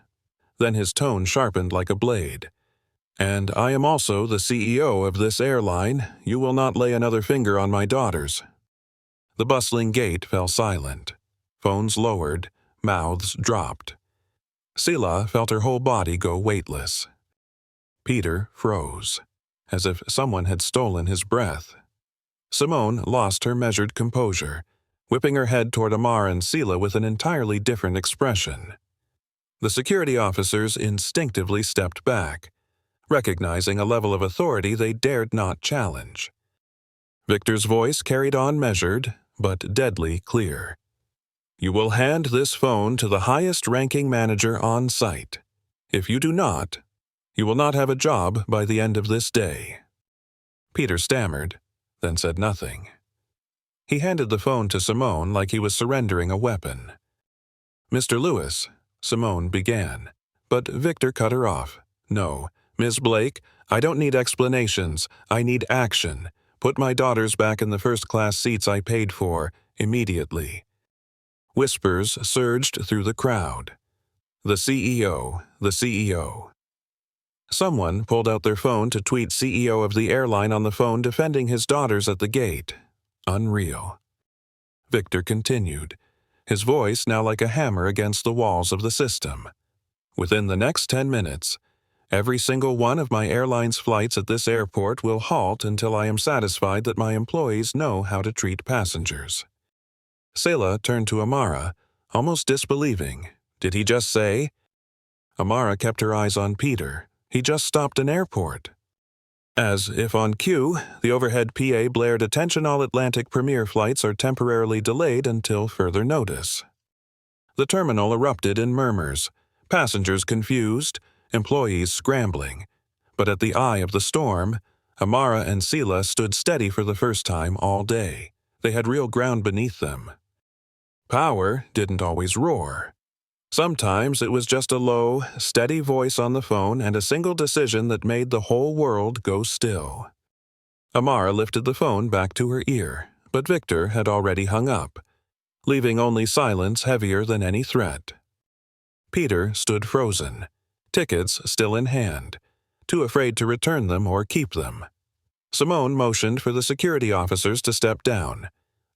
Then his tone sharpened like a blade. "And I am also the CEO of this airline. You will not lay another finger on my daughters." The bustling gate fell silent. Phones lowered, mouths dropped. Selah felt her whole body go weightless. Peter froze, as if someone had stolen his breath. Simone lost her measured composure, whipping her head toward Amara and Selah with an entirely different expression. The security officers instinctively stepped back, recognizing a level of authority they dared not challenge. Victor's voice carried on measured, but deadly clear. "You will hand this phone to the highest-ranking manager on site. If you do not, you will not have a job by the end of this day." Peter stammered, then said nothing. He handed the phone to Simone like he was surrendering a weapon. "Mr. Lewis," Simone began, but Victor cut her off. "No, Ms. Blake, I don't need explanations. I need action. Put my daughters back in the first-class seats I paid for, immediately." Whispers surged through the crowd. "The CEO, the CEO." Someone pulled out their phone to tweet CEO of the airline on the phone defending his daughters at the gate. Unreal. Victor continued, his voice now like a hammer against the walls of the system. "Within the next 10 minutes, every single one of my airline's flights at this airport will halt until I am satisfied that my employees know how to treat passengers." Selah turned to Amara, almost disbelieving. Did he just say? Amara kept her eyes on Peter. He just stopped an airport. As if on cue, the overhead PA blared, "Attention, all Atlantic Premier flights are temporarily delayed until further notice." The terminal erupted in murmurs, passengers confused, employees scrambling. But at the eye of the storm, Amara and Selah stood steady for the first time all day. They had real ground beneath them. Power didn't always roar. Sometimes it was just a low, steady voice on the phone and a single decision that made the whole world go still. Amara lifted the phone back to her ear, but Victor had already hung up, leaving only silence heavier than any threat. Peter stood frozen, tickets still in hand, too afraid to return them or keep them. Simone motioned for the security officers to step down.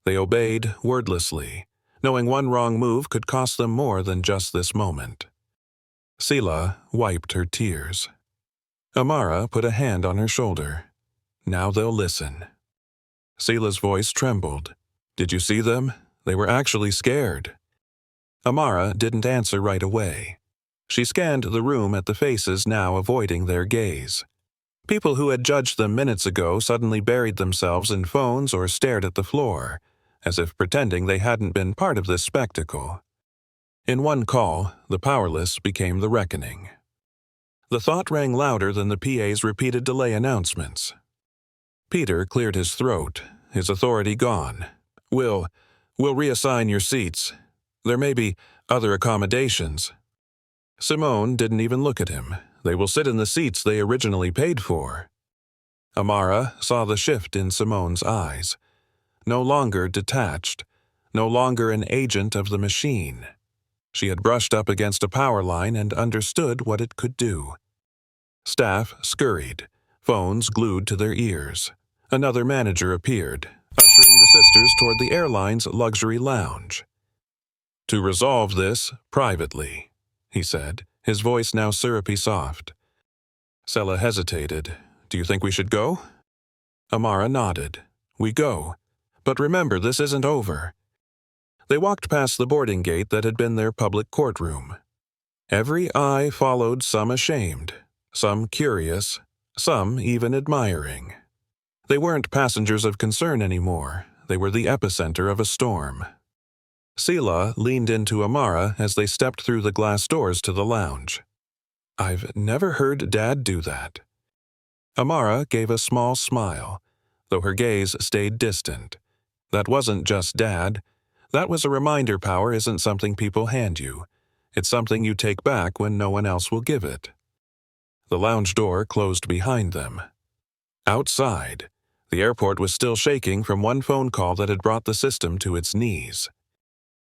They obeyed wordlessly. knowing one wrong move could cost them more than just this moment. Sila wiped her tears. Amara put a hand on her shoulder. Now they'll listen. Sila's voice trembled. Did you see them? They were actually scared. Amara didn't answer right away. She scanned the room at the faces now avoiding their gaze. People who had judged them minutes ago suddenly buried themselves in phones or stared at the floor, as if pretending they hadn't been part of this spectacle. In one call, the powerless became the reckoning. The thought rang louder than the PA's repeated delay announcements. Peter cleared his throat, his authority gone. We'll reassign your seats. There may be other accommodations. Simone didn't even look at him. They will sit in the seats they originally paid for. Amara saw the shift in Simone's eyes. No longer detached, no longer an agent of the machine. She had brushed up against a power line and understood what it could do. Staff scurried, phones glued to their ears. Another manager appeared, ushering the sisters toward the airline's luxury lounge. To resolve this privately, he said, his voice now syrupy soft. Sela hesitated. Do you think we should go? Amara nodded. We go. But remember, this isn't over. They walked past the boarding gate that had been their public courtroom. Every eye followed, some ashamed, some curious, some even admiring. They weren't passengers of concern anymore. They were the epicenter of a storm. Sela leaned into Amara as they stepped through the glass doors to the lounge. I've never heard Dad do that. Amara gave a small smile, though her gaze stayed distant. That wasn't just Dad. That was a reminder power isn't something people hand you. It's something you take back when no one else will give it. The lounge door closed behind them. Outside, the airport was still shaking from one phone call that had brought the system to its knees.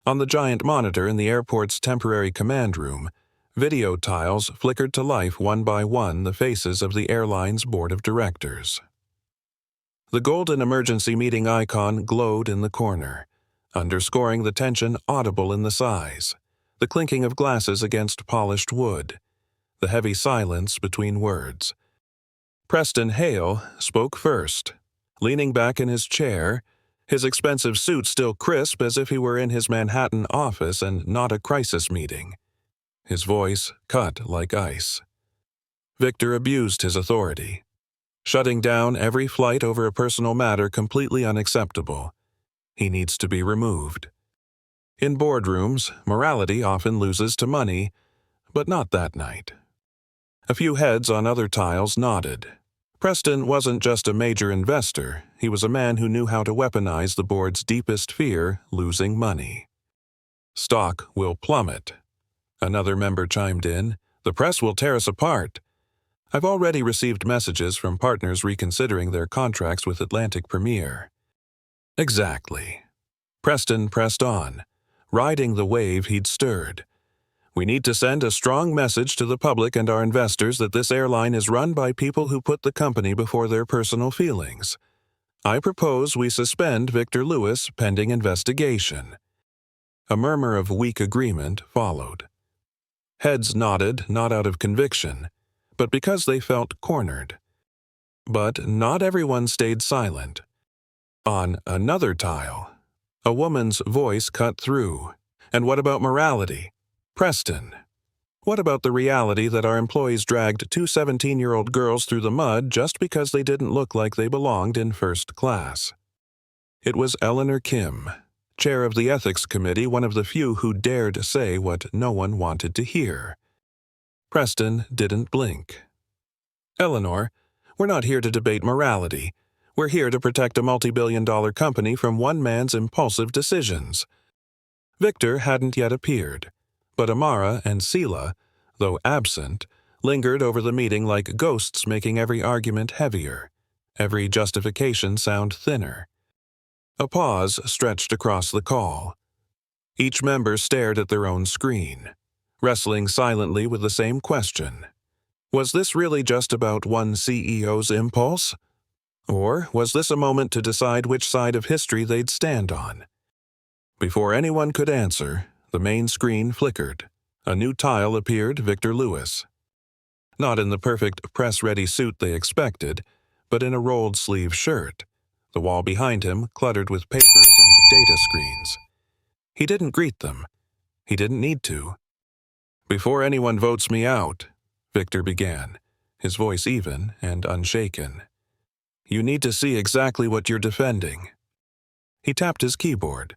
On the giant monitor in the airport's temporary command room, video tiles flickered to life one by one the faces of the airline's board of directors. The golden emergency meeting icon glowed in the corner, underscoring the tension audible in the sighs, the clinking of glasses against polished wood, the heavy silence between words. Preston Hale spoke first, leaning back in his chair, his expensive suit still crisp as if he were in his Manhattan office and not a crisis meeting. His voice cut like ice. Victor abused his authority, shutting down every flight over a personal matter completely unacceptable. He needs to be removed. In boardrooms, morality often loses to money, but not that night. A few heads on other tiles nodded. Preston wasn't just a major investor, he was a man who knew how to weaponize the board's deepest fear, losing money. Stock will plummet. Another member chimed in. The press will tear us apart. I've already received messages from partners reconsidering their contracts with Atlantic Premier. Exactly. Preston pressed on, riding the wave he'd stirred. We need to send a strong message to the public and our investors that this airline is run by people who put the company before their personal feelings. I propose we suspend Victor Lewis pending investigation. A murmur of weak agreement followed. Heads nodded, not out of conviction, but because they felt cornered. But not everyone stayed silent. On another tile, a woman's voice cut through. And what about morality? Preston. What about the reality that our employees dragged two 17-year-old girls through the mud just because they didn't look like they belonged in first class? It was Eleanor Kim, chair of the ethics committee, one of the few who dared say what no one wanted to hear. Preston didn't blink. Eleanor, we're not here to debate morality. We're here to protect a multi-billion-dollar company from one man's impulsive decisions. Victor hadn't yet appeared. But Amara and Sela, though absent, lingered over the meeting like ghosts, making every argument heavier, every justification sound thinner. A pause stretched across the call. Each member stared at their own screen, wrestling silently with the same question. Was this really just about one CEO's impulse? Or was this a moment to decide which side of history they'd stand on? Before anyone could answer, the main screen flickered. A new tile appeared, Victor Lewis. Not in the perfect press-ready suit they expected, but in a rolled-sleeve shirt, the wall behind him cluttered with papers and data screens. He didn't greet them. He didn't need to. "Before anyone votes me out," Victor began, his voice even and unshaken, "you need to see exactly what you're defending." He tapped his keyboard.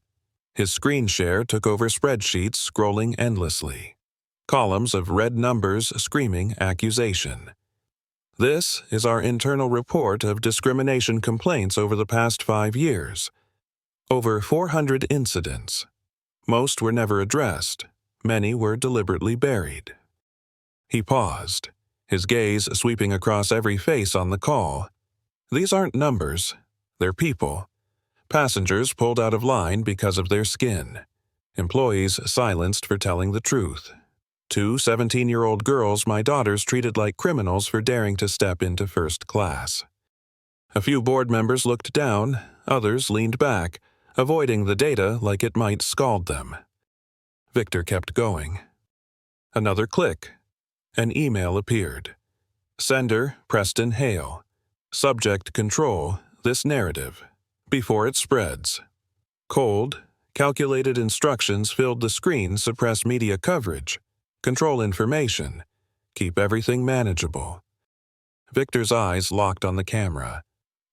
His screen share took over spreadsheets scrolling endlessly. Columns of red numbers screaming accusation. "This is our internal report of discrimination complaints over the past 5 years. Over 400 incidents. Most were never addressed. Many were deliberately buried." He paused, his gaze sweeping across every face on the call. These aren't numbers. They're people. Passengers pulled out of line because of their skin. Employees silenced for telling the truth. 2 17-year-old girls my daughters treated like criminals for daring to step into first class. A few board members looked down, others leaned back, avoiding the data like it might scald them. Victor kept going. Another click. An email appeared. Sender, Preston Hale. Subject, control this narrative before it spreads. Cold, calculated instructions filled the screen. Suppress media coverage. Control information. Keep everything manageable. Victor's eyes locked on the camera.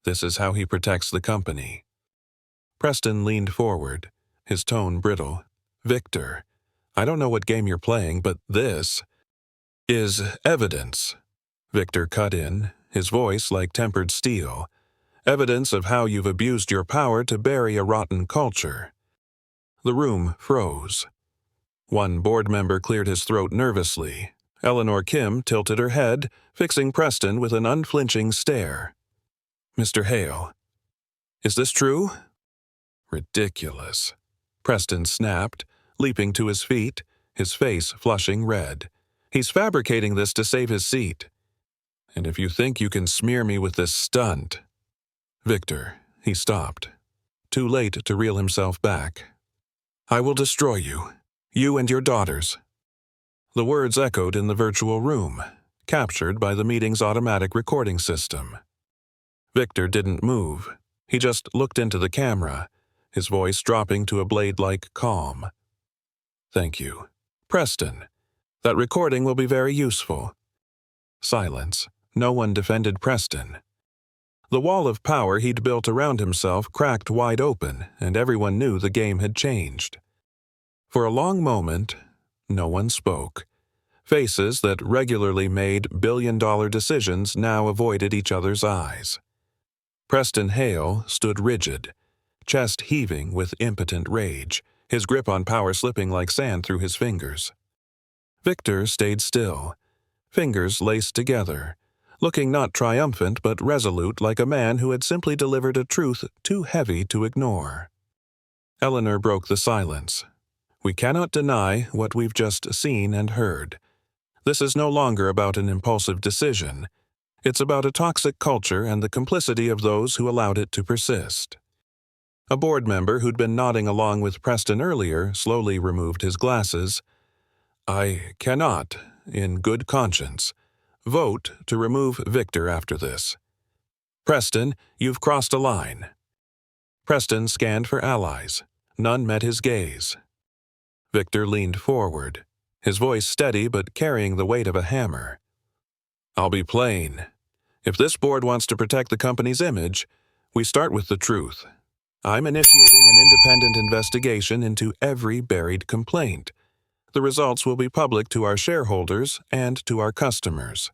This is how he protects the company. Preston leaned forward, his tone brittle. "Victor, I don't know what game you're playing, but this is evidence." Victor cut in, his voice like tempered steel. "Evidence of how you've abused your power to bury a rotten culture." The room froze. One board member cleared his throat nervously. Eleanor Kim tilted her head, fixing Preston with an unflinching stare. "Mr. Hale, is this true?" "Ridiculous," Preston snapped, leaping to his feet, his face flushing red. "He's fabricating this to save his seat. And if you think you can smear me with this stunt—" "Victor," he stopped, too late to reel himself back. "I will destroy you. You and your daughters." The words echoed in the virtual room, captured by the meeting's automatic recording system. Victor didn't move. He just looked into the camera, his voice dropping to a blade-like calm. "Thank you. Preston, that recording will be very useful." Silence. No one defended Preston. The wall of power he'd built around himself cracked wide open, and everyone knew the game had changed. For a long moment, no one spoke. Faces that regularly made billion-dollar decisions now avoided each other's eyes. Preston Hale stood rigid, chest heaving with impotent rage, his grip on power slipping like sand through his fingers. Victor stayed still, fingers laced together, looking not triumphant but resolute, like a man who had simply delivered a truth too heavy to ignore. Eleanor broke the silence. "We cannot deny what we've just seen and heard. This is no longer about an impulsive decision. It's about a toxic culture and the complicity of those who allowed it to persist." A board member who'd been nodding along with Preston earlier slowly removed his glasses. "I cannot, in good conscience, vote to remove Victor after this. Preston, you've crossed a line." Preston scanned for allies. None met his gaze. Victor leaned forward, his voice steady but carrying the weight of a hammer. "I'll be plain. If this board wants to protect the company's image, we start with the truth. I'm initiating an independent investigation into every buried complaint. The results will be public to our shareholders and to our customers.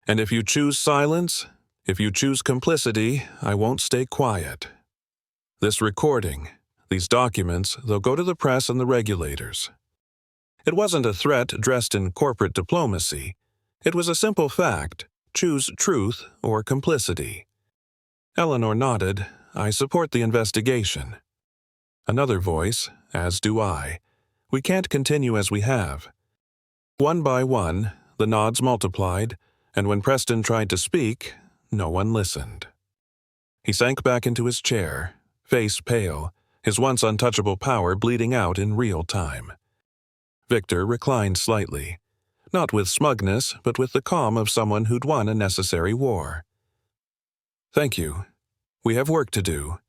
And if you choose silence, if you choose complicity, I won't stay quiet. This recording, these documents, they'll go to the press and the regulators." It wasn't a threat dressed in corporate diplomacy. It was a simple fact. Choose truth or complicity. Eleanor nodded. "I support the investigation." Another voice, "As do I. We can't continue as we have." One by one, the nods multiplied, and when Preston tried to speak, no one listened. He sank back into his chair, face pale, his once untouchable power bleeding out in real time. Victor reclined slightly, not with smugness, but with the calm of someone who'd won a necessary war. "Thank you. We have work to do.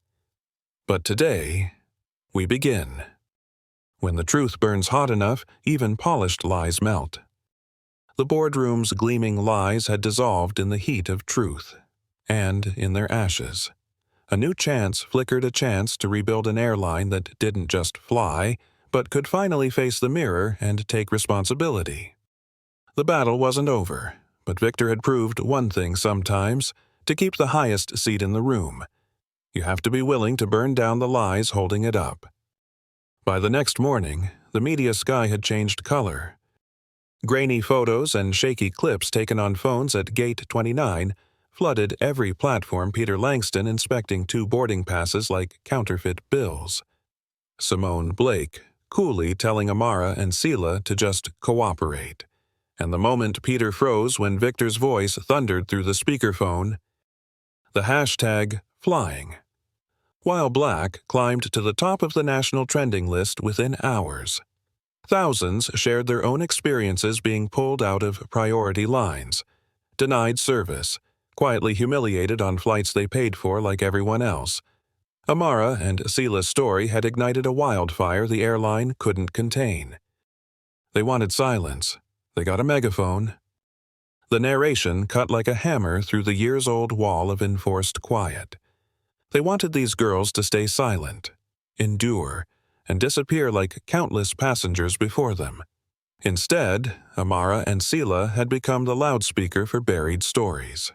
But today, we begin." When the truth burns hot enough, even polished lies melt. The boardroom's gleaming lies had dissolved in the heat of truth, and in their ashes. A new chance flickered, a chance to rebuild an airline that didn't just fly, but could finally face the mirror and take responsibility. The battle wasn't over, but Victor had proved one thing sometimes: to keep the highest seat in the room, you have to be willing to burn down the lies holding it up. By the next morning, the media sky had changed color. Grainy photos and shaky clips taken on phones at Gate 29 flooded every platform. Peter Langston inspecting 2 boarding passes like counterfeit bills. Simone Blake coolly telling Amara and Sela to just cooperate. And the moment Peter froze when Victor's voice thundered through the speakerphone, the hashtag flying. While Black climbed to the top of the national trending list within hours. Thousands shared their own experiences being pulled out of priority lines, denied service, quietly humiliated on flights they paid for like everyone else. Amara and Sela's story had ignited a wildfire the airline couldn't contain. They wanted silence. They got a megaphone. The narration cut like a hammer through the years-old wall of enforced quiet. They wanted these girls to stay silent, endure, and disappear like countless passengers before them. Instead, Amara and Sela had become the loudspeaker for buried stories.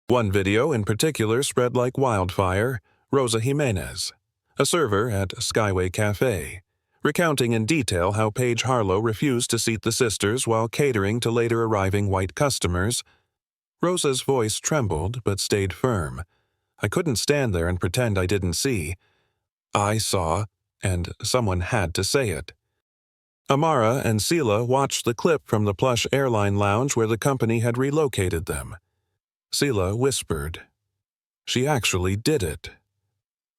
One video in particular spread like wildfire: Rosa Jimenez, a server at Skyway Cafe, recounting in detail how Paige Harlow refused to seat the sisters while catering to later arriving white customers. Rosa's voice trembled but stayed firm. "I couldn't stand there and pretend I didn't see. I saw, and someone had to say it." Amara and Sela watched the clip from the plush airline lounge where the company had relocated them. Sela whispered, "She actually did it."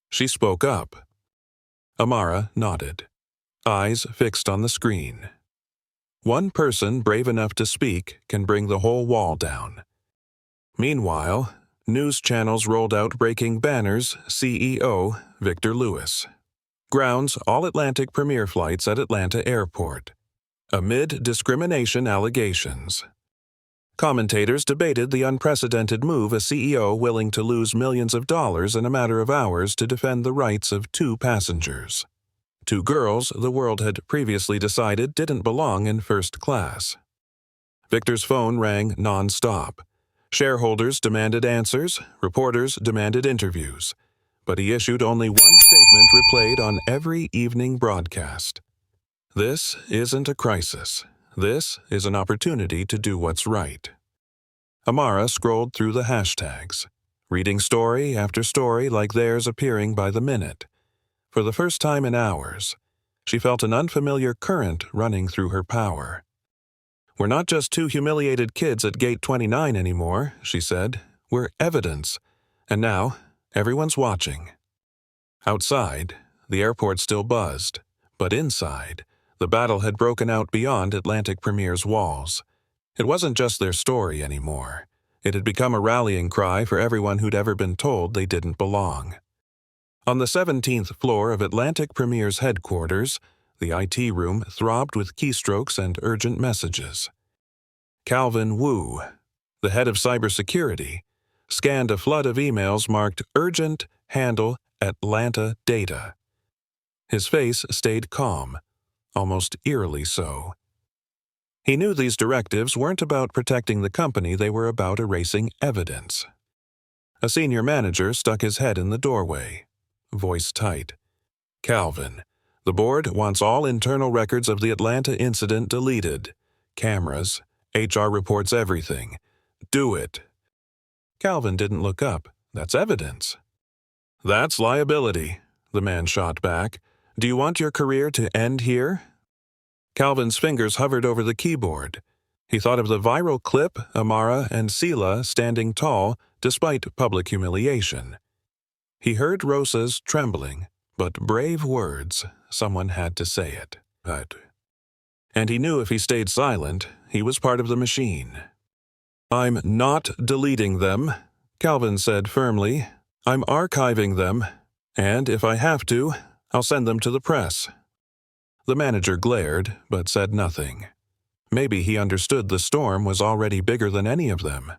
She spoke up. Amara nodded, eyes fixed on the screen. One person brave enough to speak can bring the whole wall down. Meanwhile, news channels rolled out breaking banners: CEO Victor Lewis. Grounds all Atlantic Premier flights at Atlanta Airport. Amid discrimination allegations. Commentators debated the unprecedented move: a CEO willing to lose millions of dollars in a matter of hours to defend the rights of 2 passengers. 2 girls the world had previously decided didn't belong in first class. Victor's phone rang non-stop. Shareholders demanded answers, reporters demanded interviews. But he issued only one statement replayed on every evening broadcast. "This isn't a crisis. This is an opportunity to do what's right." Amara scrolled through the hashtags, reading story after story like theirs appearing by the minute. For the first time in hours, she felt an unfamiliar current running through her power. "We're not just 2 humiliated kids at Gate 29 anymore," she said. "We're evidence. And now, everyone's watching." Outside, the airport still buzzed, but inside, the battle had broken out beyond Atlantic Premier's walls. It wasn't just their story anymore. It had become a rallying cry for everyone who'd ever been told they didn't belong. On the 17th floor of Atlantic Premier's headquarters, the IT room throbbed with keystrokes and urgent messages. Calvin Wu, the head of cybersecurity, scanned a flood of emails marked "Urgent, Handle, Atlanta Data." His face stayed calm, almost eerily so. He knew these directives weren't about protecting the company, they were about erasing evidence. A senior manager stuck his head in the doorway, voice tight. "Calvin, the board wants all internal records of the Atlanta incident deleted. Cameras, HR reports, everything. Do it." Calvin didn't look up. "That's evidence." "That's liability," the man shot back. "Do you want your career to end here?" Calvin's fingers hovered over the keyboard. He thought of the viral clip, Amara and Sela standing tall despite public humiliation. He heard Rosa's trembling, But brave words, someone had to say it. And he knew if he stayed silent, he was part of the machine. "I'm not deleting them," Calvin said firmly. "I'm archiving them, and if I have to, I'll send them to the press." The manager glared, but said nothing. Maybe he understood the storm was already bigger than any of them.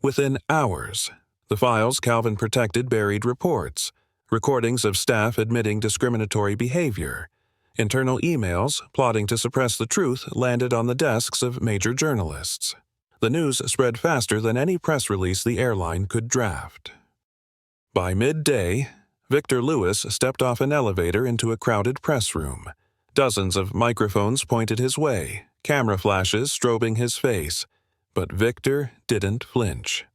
Within hours, the files Calvin protected buried reports, recordings of staff admitting discriminatory behavior. Internal emails plotting to suppress the truth landed on the desks of major journalists. The news spread faster than any press release the airline could draft. By midday, Victor Lewis stepped off an elevator into a crowded press room. Dozens of microphones pointed his way, camera flashes strobing his face, but Victor didn't flinch.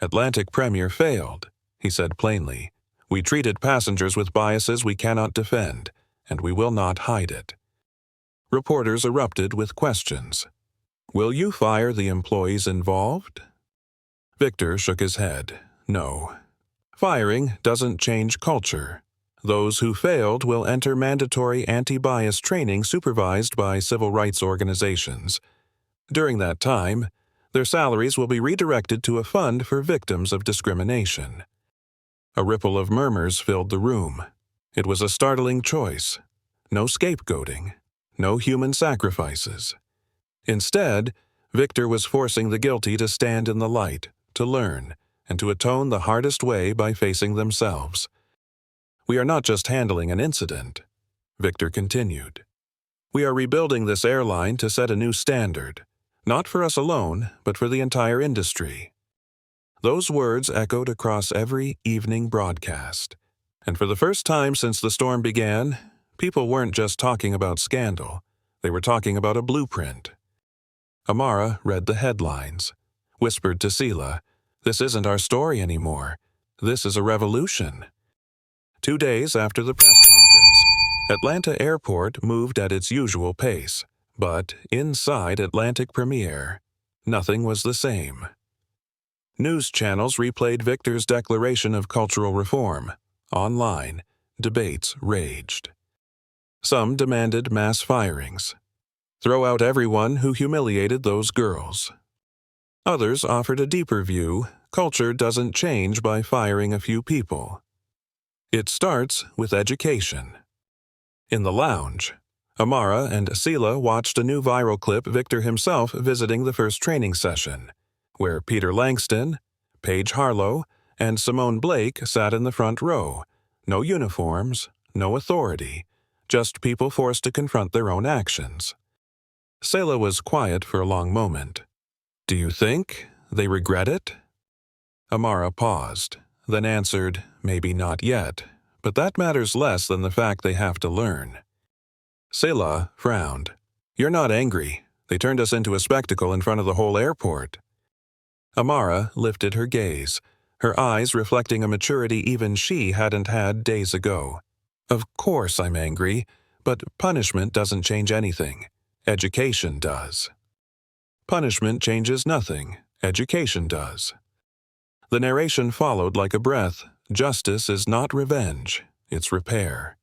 "Atlantic Premier failed," he said plainly. "We treated passengers with biases we cannot defend, and we will not hide it." Reporters erupted with questions. "Will you fire the employees involved?" Victor shook his head. "No. Firing doesn't change culture. Those who failed will enter mandatory anti-bias training supervised by civil rights organizations. During that time, their salaries will be redirected to a fund for victims of discrimination." A ripple of murmurs filled the room. It was a startling choice. No scapegoating. No human sacrifices. Instead, Victor was forcing the guilty to stand in the light, to learn, and to atone the hardest way by facing themselves. "We are not just handling an incident," Victor continued. "We are rebuilding this airline to set a new standard, not for us alone, but for the entire industry." Those words echoed across every evening broadcast. And for the first time since the storm began, people weren't just talking about scandal. They were talking about a blueprint. Amara read the headlines, whispered to Sela, "This isn't our story anymore. This is a revolution." 2 days after the press conference, Atlanta Airport moved at its usual pace, but inside Atlantic Premier, nothing was the same. News channels replayed Victor's declaration of cultural reform. Online, debates raged. Some demanded mass firings. Throw out everyone who humiliated those girls. Others offered a deeper view: culture doesn't change by firing a few people. It starts with education. In the lounge, Amara and Sela watched a new viral clip Victor himself visiting the first training session, where Peter Langston, Paige Harlow, and Simone Blake sat in the front row. No uniforms, no authority, just people forced to confront their own actions. Sela was quiet for a long moment. "Do you think they regret it?" Amara paused, then answered, "Maybe not yet, but that matters less than the fact they have to learn." Sela frowned. "You're not angry. They turned us into a spectacle in front of the whole airport." Amara lifted her gaze, her eyes reflecting a maturity even she hadn't had days ago. "Of course I'm angry, but punishment doesn't change anything. Education does." "Punishment changes nothing. Education does." The narration followed like a breath. Justice is not revenge, it's repair.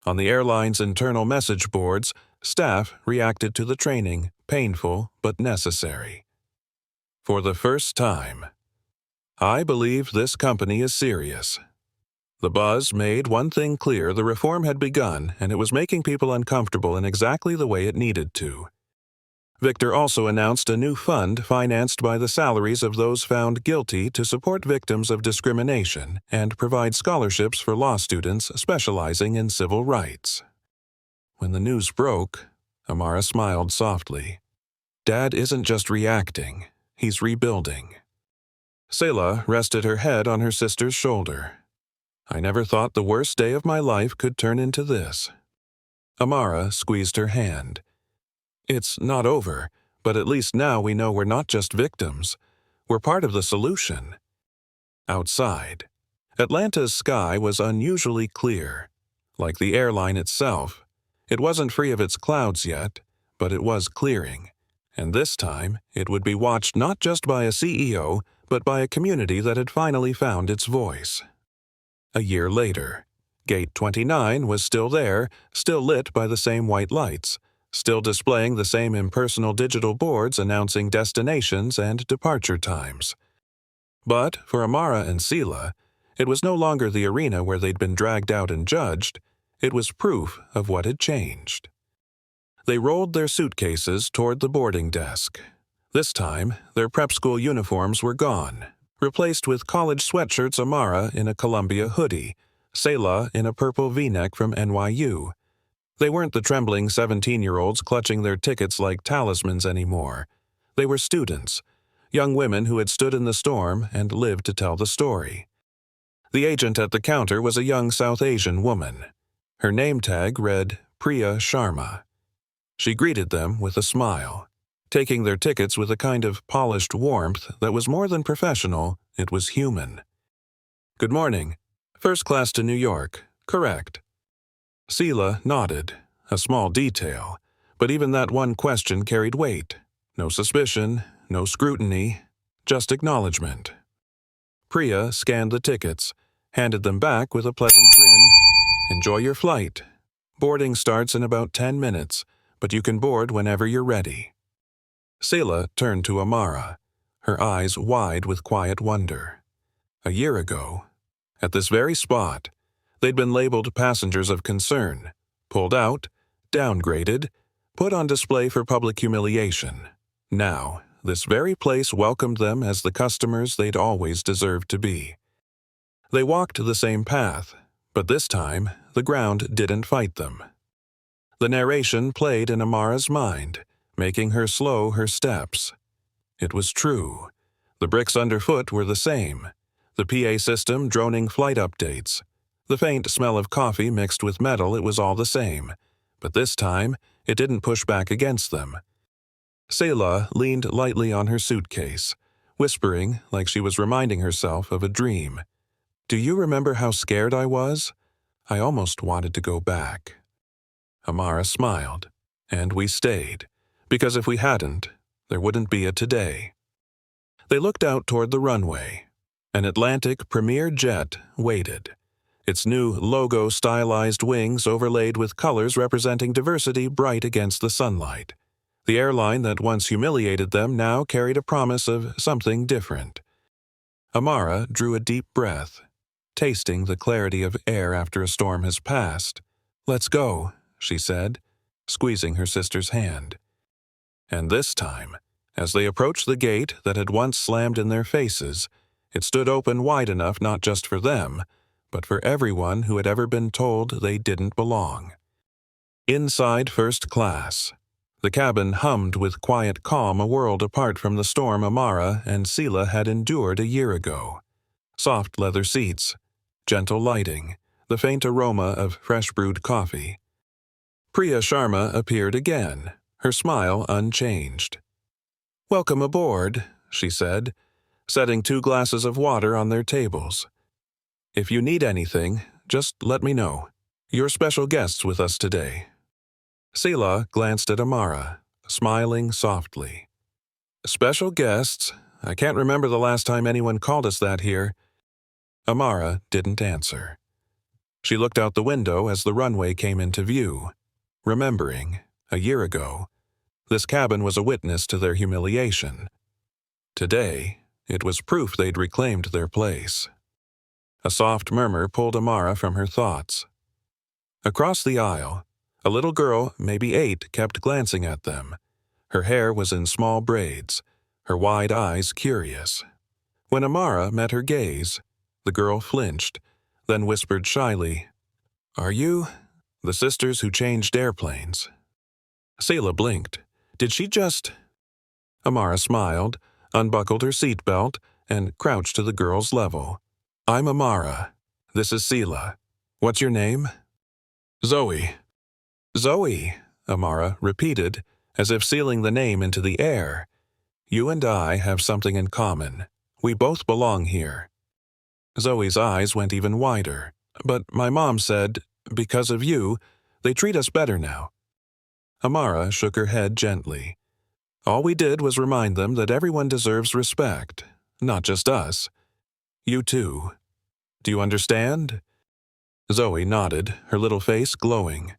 On the airline's internal message boards, staff reacted to the training, painful but necessary. "For the first time, I believe this company is serious." The buzz made one thing clear: the reform had begun, and it was making people uncomfortable in exactly the way it needed to. Victor also announced a new fund financed by the salaries of those found guilty to support victims of discrimination and provide scholarships for law students specializing in civil rights. When the news broke, Amara smiled softly. "Dad isn't just reacting, he's rebuilding." Sela rested her head on her sister's shoulder. "I never thought the worst day of my life could turn into this." Amara squeezed her hand. "It's not over, but at least now we know we're not just victims. We're part of the solution." Outside, Atlanta's sky was unusually clear. Like the airline itself, it wasn't free of its clouds yet, but it was clearing. And this time, it would be watched not just by a CEO, but by a community that had finally found its voice. A year later, Gate 29 was still there, still lit by the same white lights, still displaying the same impersonal digital boards announcing destinations and departure times. But for Amara and Sela, it was no longer the arena where they'd been dragged out and judged. It was proof of what had changed. They rolled their suitcases toward the boarding desk. This time, their prep school uniforms were gone, replaced with college sweatshirts. Amara in a Columbia hoodie, Sela in a purple V-neck from NYU. They weren't the trembling 17-year-olds clutching their tickets like talismans anymore. They were students, young women who had stood in the storm and lived to tell the story. The agent at the counter was a young South Asian woman. Her name tag read Priya Sharma. She greeted them with a smile, taking their tickets with a kind of polished warmth that was more than professional, it was human. "Good morning. First class to New York, correct?" Sela nodded, a small detail, but even that one question carried weight. No suspicion, no scrutiny, just acknowledgement. Priya scanned the tickets, handed them back with a pleasant grin. "Enjoy your flight. Boarding starts in about 10 minutes, but you can board whenever you're ready." Sela turned to Amara, her eyes wide with quiet wonder. A year ago, at this very spot, they'd been labeled passengers of concern, pulled out, downgraded, put on display for public humiliation. Now, this very place welcomed them as the customers they'd always deserved to be. They walked the same path, but this time, the ground didn't fight them. The narration played in Amara's mind, making her slow her steps. It was true. The bricks underfoot were the same, the PA system droning flight updates. The faint smell of coffee mixed with metal, it was all the same, but this time, it didn't push back against them. Sela leaned lightly on her suitcase, whispering like she was reminding herself of a dream. "Do you remember how scared I was? I almost wanted to go back." Amara smiled, and we stayed, because if we hadn't, there wouldn't be a today. They looked out toward the runway. An Atlantic Premier jet waited, its new logo-stylized wings overlaid with colors representing diversity bright against the sunlight. The airline that once humiliated them now carried a promise of something different. Amara drew a deep breath, tasting the clarity of air after a storm has passed. "Let's go," she said, squeezing her sister's hand. And this time, as they approached the gate that had once slammed in their faces, it stood open wide enough not just for them, but for everyone who had ever been told they didn't belong. Inside first class, the cabin hummed with quiet calm, a world apart from the storm Amara and Sela had endured a year ago. Soft leather seats, gentle lighting, the faint aroma of fresh-brewed coffee. Priya Sharma appeared again, her smile unchanged. "Welcome aboard," she said, setting 2 glasses of water on their tables. "If you need anything, just let me know. You're special guests with us today." Sela glanced at Amara, smiling softly. "Special guests? I can't remember the last time anyone called us that here." Amara didn't answer. She looked out the window as the runway came into view, remembering, a year ago, this cabin was a witness to their humiliation. Today, it was proof they'd reclaimed their place. A soft murmur pulled Amara from her thoughts. Across the aisle, a little girl, maybe 8, kept glancing at them. Her hair was in small braids, her wide eyes curious. When Amara met her gaze, the girl flinched, then whispered shyly, "Are you the sisters who changed airplanes?" Sela blinked. Did she just... Amara smiled, unbuckled her seatbelt, and crouched to the girl's level. "I'm Amara. This is Sela. What's your name?" "Zoe." "Zoe," Amara repeated, as if sealing the name into the air. "You and I have something in common. We both belong here." Zoe's eyes went even wider. "But my mom said, because of you, they treat us better now." Amara shook her head gently. "All we did was remind them that everyone deserves respect, not just us. You too. Do you understand?" Zoe nodded, her little face glowing.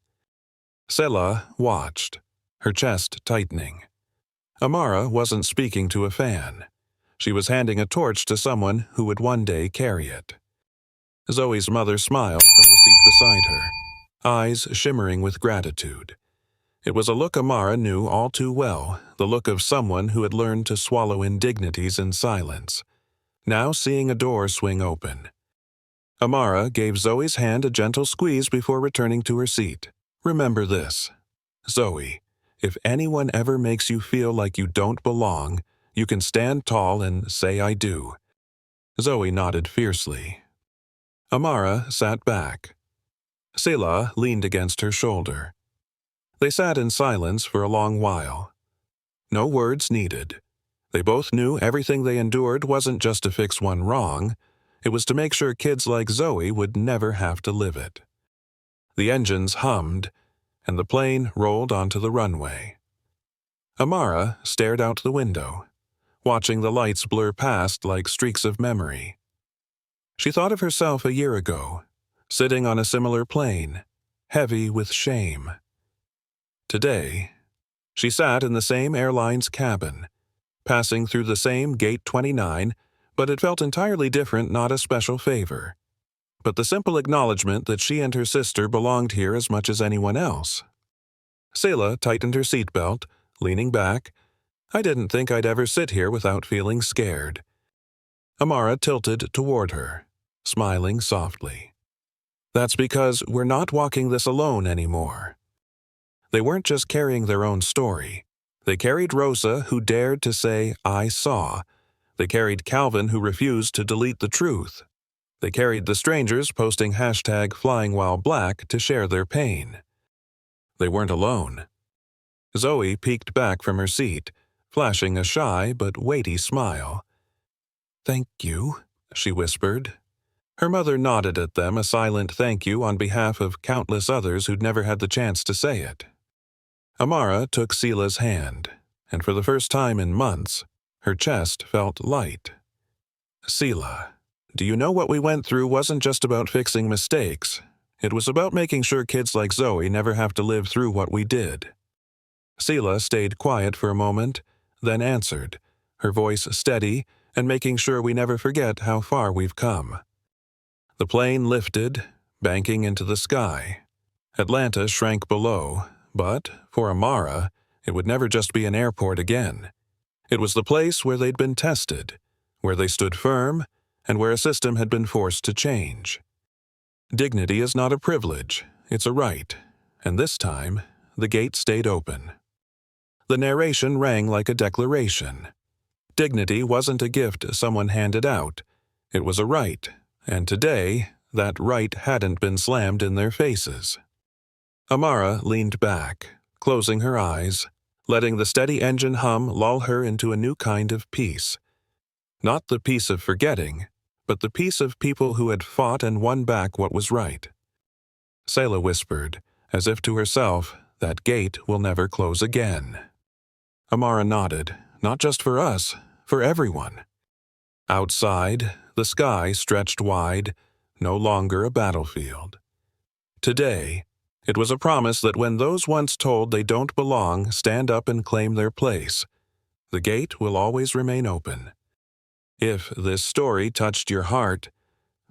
Selah watched, her chest tightening. Amara wasn't speaking to a fan. She was handing a torch to someone who would one day carry it. Zoe's mother smiled from the seat beside her, eyes shimmering with gratitude. It was a look Amara knew all too well, the look of someone who had learned to swallow indignities in silence, now seeing a door swing open. Amara gave Zoe's hand a gentle squeeze before returning to her seat. Remember this, Zoe, if anyone ever makes you feel like you don't belong, you can stand tall and say I do. Zoe nodded fiercely. Amara sat back. Selah leaned against her shoulder. They sat in silence for a long while. No words needed. They both knew everything they endured wasn't just to fix one wrong, it was to make sure kids like Zoe would never have to live it. The engines hummed, and the plane rolled onto the runway. Amara stared out the window, watching the lights blur past like streaks of memory. She thought of herself a year ago, sitting on a similar plane, heavy with shame. Today, she sat in the same airline's cabin, passing through the same Gate 29, but it felt entirely different, not a special favor. But the simple acknowledgement that she and her sister belonged here as much as anyone else. Selah tightened her seatbelt, leaning back. I didn't think I'd ever sit here without feeling scared. Amara tilted toward her, smiling softly. That's because we're not walking this alone anymore. They weren't just carrying their own story. They carried Rosa, who dared to say, I saw. They carried Calvin, who refused to delete the truth. They carried the strangers posting #FlyingWhileBlack to share their pain. They weren't alone. Zoe peeked back from her seat, flashing a shy but weighty smile. Thank you, she whispered. Her mother nodded at them a silent thank you on behalf of countless others who'd never had the chance to say it. Amara took Selah's hand, and for the first time in months, her chest felt light. Selah, do you know what we went through wasn't just about fixing mistakes. It was about making sure kids like Zoe never have to live through what we did. Selah stayed quiet for a moment, then answered, her voice steady and making sure we never forget how far we've come. The plane lifted, banking into the sky. Atlanta shrank below, but, for Amara, it would never just be an airport again. It was the place where they'd been tested, where they stood firm, and where a system had been forced to change. Dignity is not a privilege, it's a right, and this time, the gate stayed open. The narration rang like a declaration. Dignity wasn't a gift someone handed out, it was a right, and today, that right hadn't been slammed in their faces. Amara leaned back, closing her eyes, letting the steady engine hum lull her into a new kind of peace. Not the peace of forgetting, but the peace of people who had fought and won back what was right. Selah whispered, as if to herself, that gate will never close again. Amara nodded, not just for us, for everyone. Outside, the sky stretched wide, no longer a battlefield. Today, it was a promise that when those once told they don't belong stand up and claim their place, the gate will always remain open. If this story touched your heart,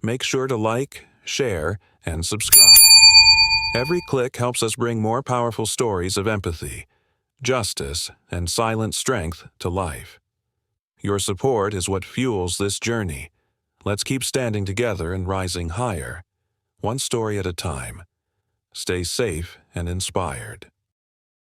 make sure to like, share, and subscribe. Every click helps us bring more powerful stories of empathy, justice, and silent strength to life. Your support is what fuels this journey. Let's keep standing together and rising higher, one story at a time. Stay safe and inspired.